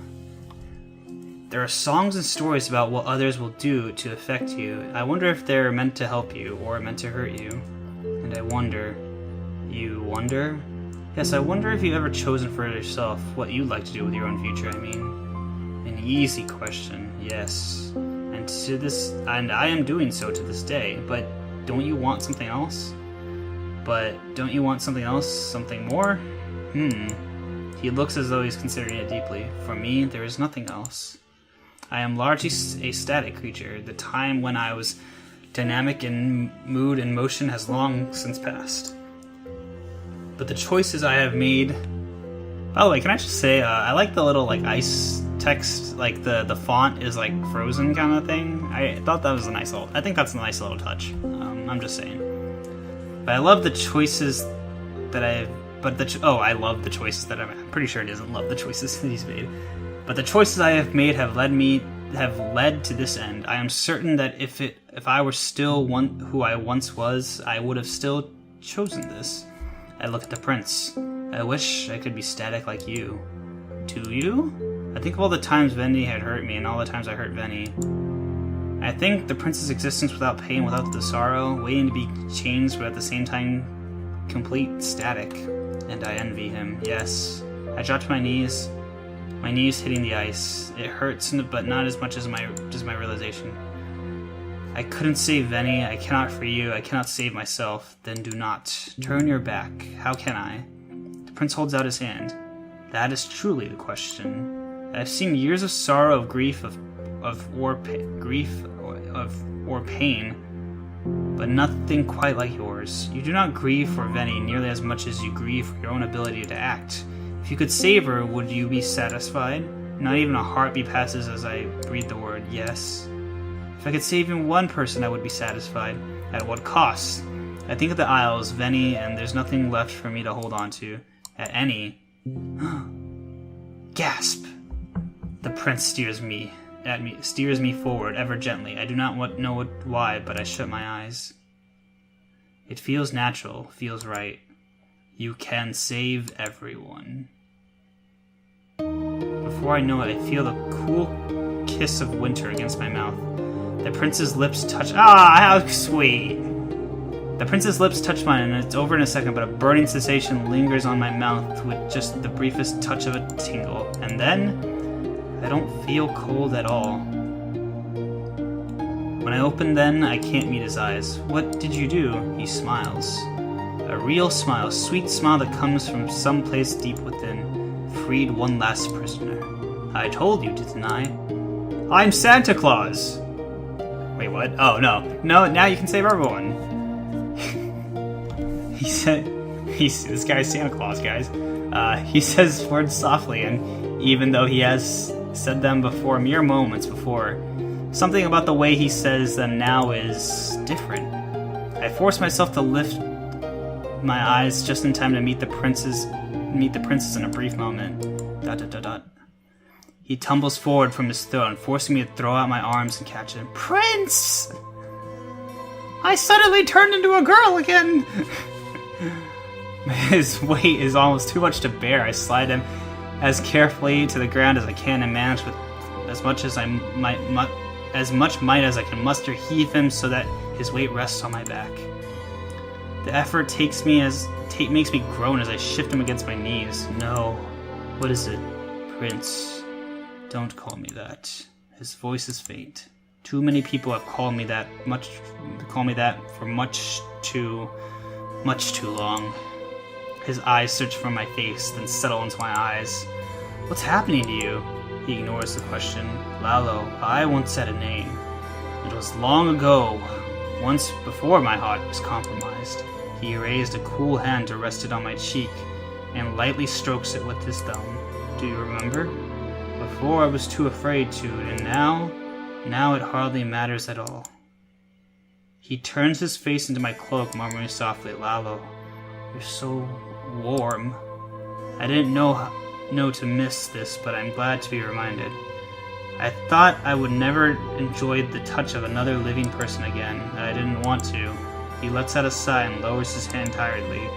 There are songs and stories about what others will do to affect you. I wonder if they're meant to help you or meant to hurt you. And I wonder... You wonder? Yes, I wonder if you've ever chosen for yourself what you'd like to do with your own future, I mean. An easy question, yes. And I am doing so to this day. But don't you want something else? Something more? He looks as though he's considering it deeply. For me, there is nothing else. I am largely a static creature. The time when I was dynamic in mood and motion has long since passed. but the choices I have made... By the way, can I just say, I like the little, like, ice text, like, the font is, like, frozen kind of thing. I thought that was a nice little... I think that's a nice little touch. I'm just saying. But I love the choices that I've... I love the choices that I'm pretty sure it doesn't love the choices that he's made. But the choices I have made have led to this end. I am certain that if I were still who I once was, I would have still chosen this. I look at the prince. I wish I could be static like you. Do you? I think of all the times Veni had hurt me and all the times I hurt Veni. I think the prince's existence without pain, without the sorrow, waiting to be changed but at the same time complete static. And I envy him, yes. I dropped to my knees hitting the ice. It hurts, but not as much as my realization. I couldn't save Veni, I cannot free you, I cannot save myself. Then do not. Turn your back. How can I? The prince holds out his hand. That is truly the question. I've seen years of sorrow, of grief, or pain, but nothing quite like yours. You do not grieve for Veni nearly as much as you grieve for your own ability to act. If you could save her, would you be satisfied? Not even a heartbeat passes as I breathe the word yes. If I could save even one person, I would be satisfied. At what cost? I think of the Isles, Veni, and there's nothing left for me to hold on to. At any. Gasp! The prince steers me forward, ever gently. I do not know why, but I shut my eyes. It feels natural, feels right. You can save everyone. Before I know it, I feel the cool kiss of winter against my mouth. The prince's lips touch... Ah, how sweet! The prince's lips touch mine, and it's over in a second, but a burning sensation lingers on my mouth with just the briefest touch of a tingle. And then, I don't feel cold at all. When I open then, I can't meet his eyes. What did you do? He smiles. A real smile, a sweet smile that comes from some place deep within. Freed one last prisoner. I told you to deny. I'm Santa Claus! Wait, what? Oh, no. No, now you can save everyone. This guy's Santa Claus, guys. He says words softly, and even though he has said them before, mere moments before, something about the way he says them now is different. I force myself to lift my eyes just in time to meet the princess in a brief moment. ... He tumbles forward from his throne, forcing me to throw out my arms and catch him. Prince! I suddenly turned into a girl again! His weight is almost too much to bear. I slide him as carefully to the ground as I can and manage with as much might as I can muster, heave him so that his weight rests on my back. The effort makes me groan as I shift him against my knees. No. What is it? Prince. Don't call me that. His voice is faint. Too many people have called me that for much too long. His eyes search for my face, then settle into my eyes. What's happening to you? He ignores the question. Lalo, I once had a name. It was long ago, once before my heart was compromised. He raised a cool hand to rest it on my cheek, and lightly strokes it with his thumb. Do you remember? Before I was too afraid to, and now it hardly matters at all. He turns his face into my cloak, murmuring softly, Lalo, you're so warm. I didn't know to miss this, but I'm glad to be reminded. I thought I would never enjoy the touch of another living person again, and I didn't want to. He lets out a sigh and lowers his hand tiredly.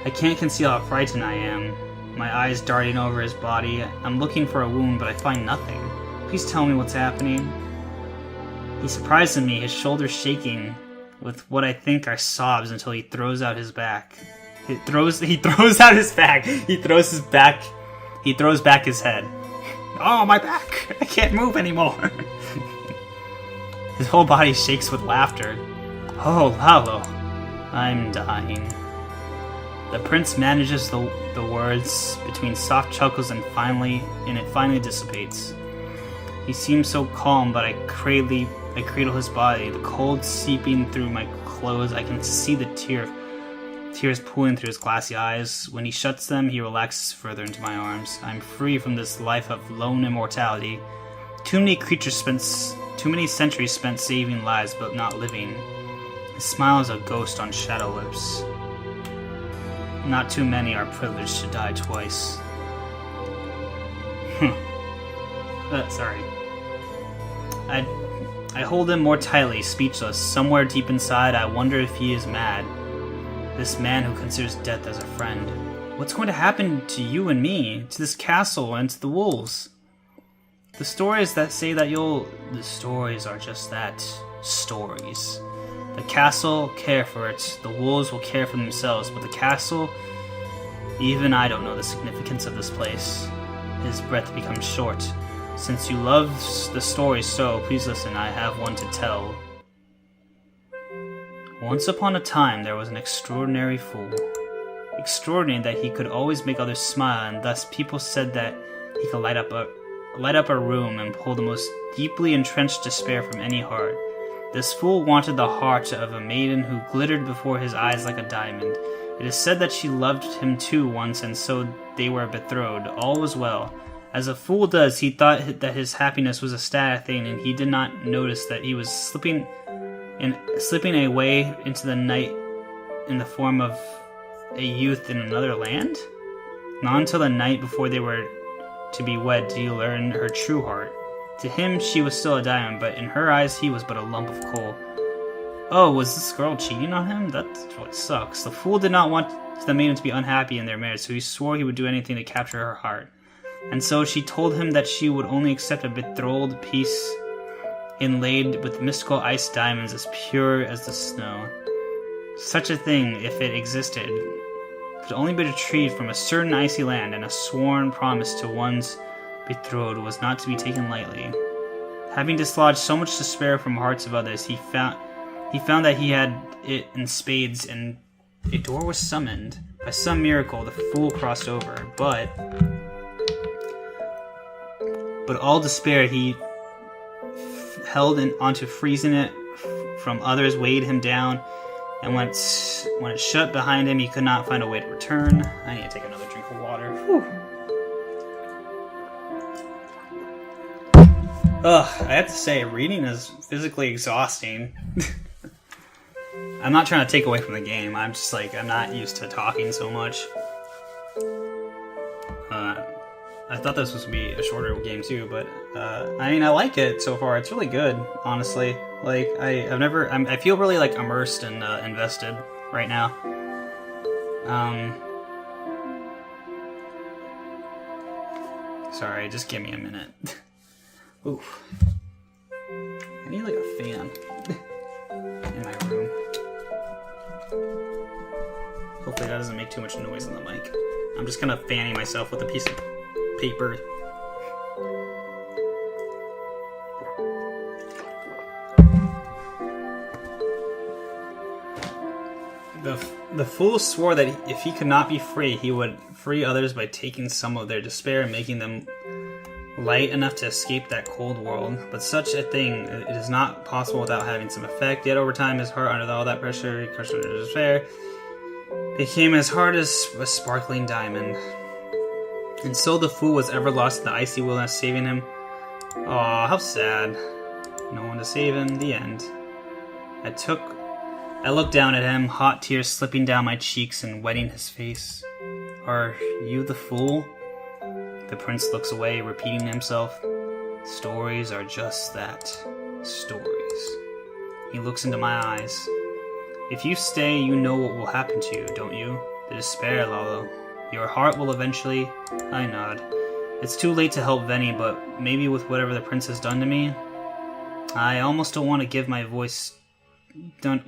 I can't conceal how frightened I am. My eyes darting over his body. I'm looking for a wound, but I find nothing. Please tell me what's happening. He surprises me, his shoulders shaking with what I think are sobs until he throws out his back. He throws out his back. He throws back his head. Oh, my back! I can't move anymore. His whole body shakes with laughter. Oh, Lalo, I'm dying. The prince manages the words between soft chuckles and it finally dissipates. He seems so calm, but I cradle his body, the cold seeping through my clothes. I can see the tears pooling through his glassy eyes. When he shuts them, he relaxes further into my arms. I'm free from this life of lone immortality. Too many centuries spent saving lives but not living. His smile is a ghost on shadow lips. Not too many are privileged to die twice. Sorry. I hold him more tightly, speechless. Somewhere deep inside, I wonder if he is mad. This man who considers death as a friend. What's going to happen to you and me, to this castle, and to the wolves? The stories that say that The stories are just that. Stories. The castle, care for it. The wolves will care for themselves, but the castle... Even I don't know the significance of this place. His breath becomes short. Since you love the story so, please listen, I have one to tell. Once upon a time, there was an extraordinary fool. Extraordinary that he could always make others smile, and thus people said that he could light up a room and pull the most deeply entrenched despair from any heart. This fool wanted the heart of a maiden who glittered before his eyes like a diamond. It is said that she loved him too once, and so they were betrothed. All was well. As a fool does, he thought that his happiness was a static thing, and he did not notice that he was slipping away into the night in the form of a youth in another land? Not until the night before they were to be wed did he learn her true heart. To him, she was still a diamond, but in her eyes, he was but a lump of coal. Oh, was this girl cheating on him? That really sucks. The fool did not want the maiden to be unhappy in their marriage, so he swore he would do anything to capture her heart. And so she told him that she would only accept a betrothed piece inlaid with mystical ice diamonds as pure as the snow. Such a thing, if it existed, could only be retrieved from a certain icy land, and a sworn promise to one's betrothed was not to be taken lightly. Having dislodged so much despair from the hearts of others, he found that he had it in spades, and a door was summoned. By some miracle, the fool crossed over, but all despair he held onto freezing it from others weighed him down, and when it shut behind him, he could not find a way to return. I need to take another drink of water. Whew. I have to say, reading is physically exhausting. I'm not trying to take away from the game. I'm just I'm not used to talking so much. I thought this was going to be a shorter game too, but I mean, I like it so far. It's really good, honestly. I feel really immersed and invested right now. Sorry, just give me a minute. Ooh, I need a fan in my room. Hopefully that doesn't make too much noise on the mic. I'm just kind of fanning myself with a piece of paper. The fool swore that if he could not be free, he would free others by taking some of their despair and making them light enough to escape that cold world. But such a thing it is not possible without having some effect. Yet over time, his heart, under all that pressure, crushed under despair, became as hard as a sparkling diamond. And so the fool was ever lost in the icy wilderness, saving him. Aw, how sad. No one to save him. The end. I looked down at him, hot tears slipping down my cheeks and wetting his face. Are you the fool? The prince looks away, repeating to himself. Stories are just that. Stories. He looks into my eyes. If you stay, you know what will happen to you, don't you? The despair, Lalo. Your heart will eventually... I nod. It's too late to help Venny, but maybe with whatever the prince has done to me... I almost don't want to give voice to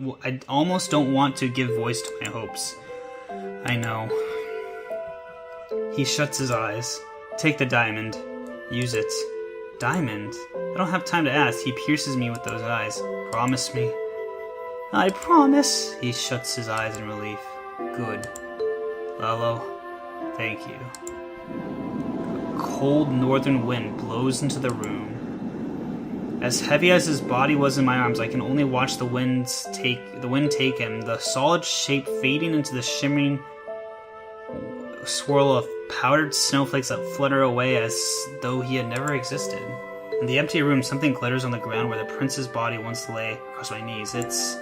my hopes. I know. He shuts his eyes. Take the diamond. Use it. Diamond? I don't have time to ask. He pierces me with those eyes. Promise me. I promise. He shuts his eyes in relief. Good. Lalo, thank you. A cold northern wind blows into the room. As heavy as his body was in my arms, I can only watch the wind take him, the solid shape fading into the shimmering swirl of powdered snowflakes that flutter away as though he had never existed. In the empty room, something glitters on the ground where the prince's body once lay across my knees. It's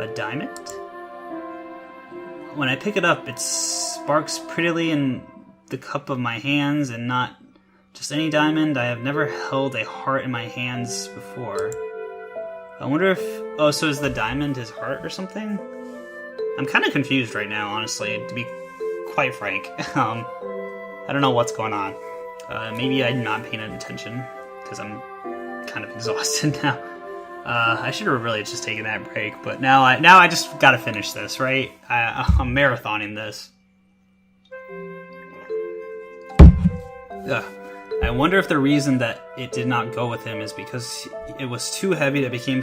a diamond? When I pick it up, it sparks prettily in the cup of my hands, and not just any diamond. I have never held a heart in my hands before. I wonder if... Oh, so is the diamond his heart or something? I'm kind of confused right now, honestly, to be quite frank. I don't know what's going on. Maybe I'm not paying attention, because I'm kind of exhausted now. I should have really just taken that break, but now I just gotta finish this, right? I'm marathoning this. Ugh. I wonder if the reason that it did not go with him is because it was too heavy to become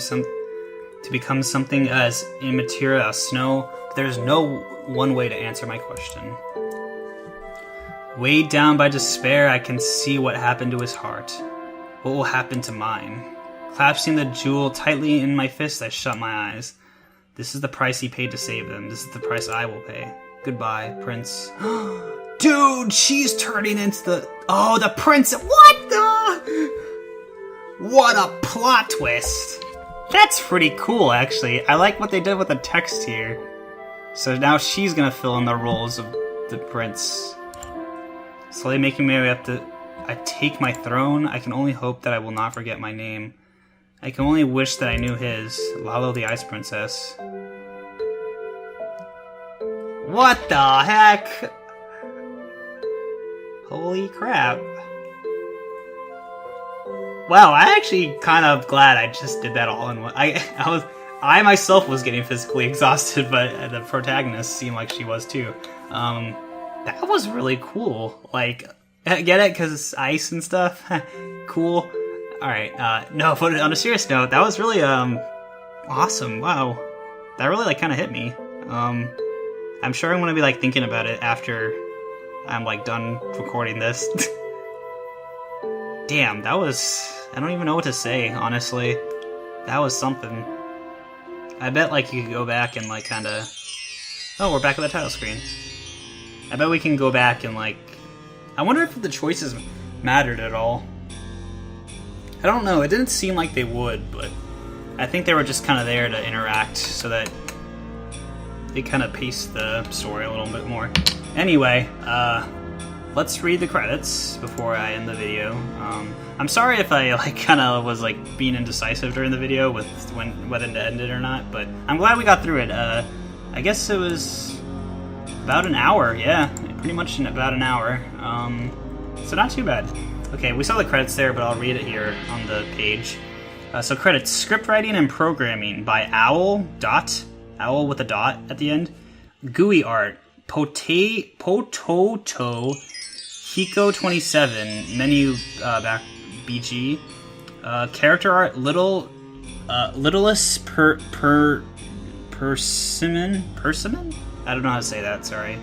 something as immaterial as snow. There's no one way to answer my question. Weighed down by despair, I can see what happened to his heart. What will happen to mine? Clasping the jewel tightly in my fist, I shut my eyes. This is the price he paid to save them. This is the price I will pay. Goodbye, Prince. Dude, she's turning into the... Oh, the prince... What the... What a plot twist. That's pretty cool, actually. I like what they did with the text here. So now she's gonna fill in the roles of the prince. Slowly making my way up to... I take my throne. I can only hope that I will not forget my name. I can only wish that I knew his. Lalo the Ice Princess. What the heck? Holy crap. Wow, I actually kind of glad I just did that all in one. I myself was getting physically exhausted, but the protagonist seemed like she was too. That was really cool. Like, get it? Because it's ice and stuff? Cool. Alright, no, but on a serious note, that was really, awesome. Wow. That really, like, kind of hit me. I'm sure I'm gonna be, like, thinking about it after I'm, like, done recording this. Damn, that was... I don't even know what to say, honestly. That was something. I bet, like, you could go back and, like, kinda... Oh, we're back at the title screen. I bet we can go back and, like... I wonder if the choices mattered at all. I don't know, it didn't seem like they would, but... I think they were just kind of there to interact, so that... It kind of paced the story a little bit more. Anyway, let's read the credits before I end the video. I'm sorry if I like kind of was like being indecisive during the video with whether to end it or not, but I'm glad we got through it. I guess it was about an hour, yeah, pretty much in about an hour. So not too bad. Okay, we saw the credits there, but I'll read it here on the page. So credits: script writing and programming by Owl with a dot at the end. GUI art: Pototo Hiko 27 menu back BG. Character art: Littlest Persimmon? I don't know how to say that, sorry.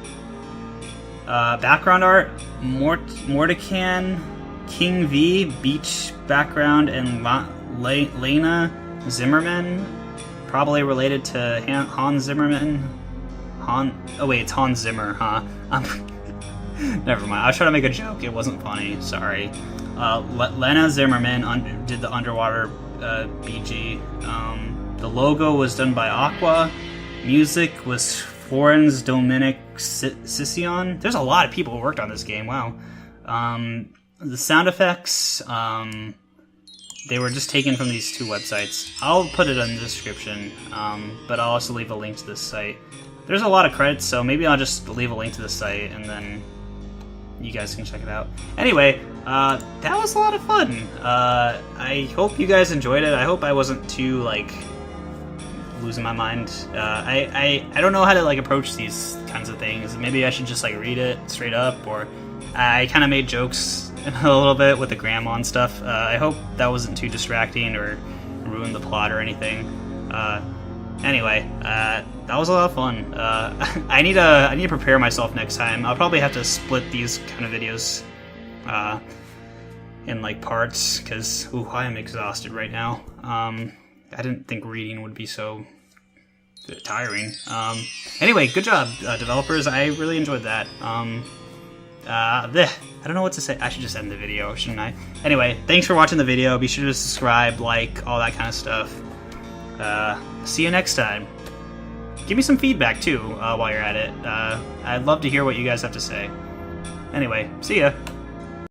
Background art: Mordekan, King V, beach background, and Lena Zimmerman, probably related to Hans Zimmerman. Oh wait, it's Hans Zimmer, huh? Never mind. I was trying to make a joke. It wasn't funny. Sorry. Lena Zimmerman did the underwater BG. The logo was done by Aqua. Music was Florence Dominic Sission. There's a lot of people who worked on this game. Wow. The sound effects, they were just taken from these two websites. I'll put it in the description, but I'll also leave a link to this site. There's a lot of credits, so maybe I'll just leave a link to the site, and then you guys can check it out. Anyway, that was a lot of fun. I hope you guys enjoyed it. I hope I wasn't too, like, losing my mind. I don't know how to, like, approach these kinds of things. Maybe I should just, like, read it straight up, or I kind of made jokes a little bit with the grandma and stuff. I hope that wasn't too distracting or ruined the plot or anything. Anyway, that was a lot of fun. I need to prepare myself next time. I'll probably have to split these kind of videos. in like parts, because I am exhausted right now. I didn't think reading would be so tiring. Anyway, good job, developers. I really enjoyed that. I don't know what to say. I should just end the video, shouldn't I? Anyway, thanks for watching the video. Be sure to subscribe, like, all that kind of stuff. See you next time. Give me some feedback, too, while you're at it. I'd love to hear what you guys have to say. Anyway, see ya.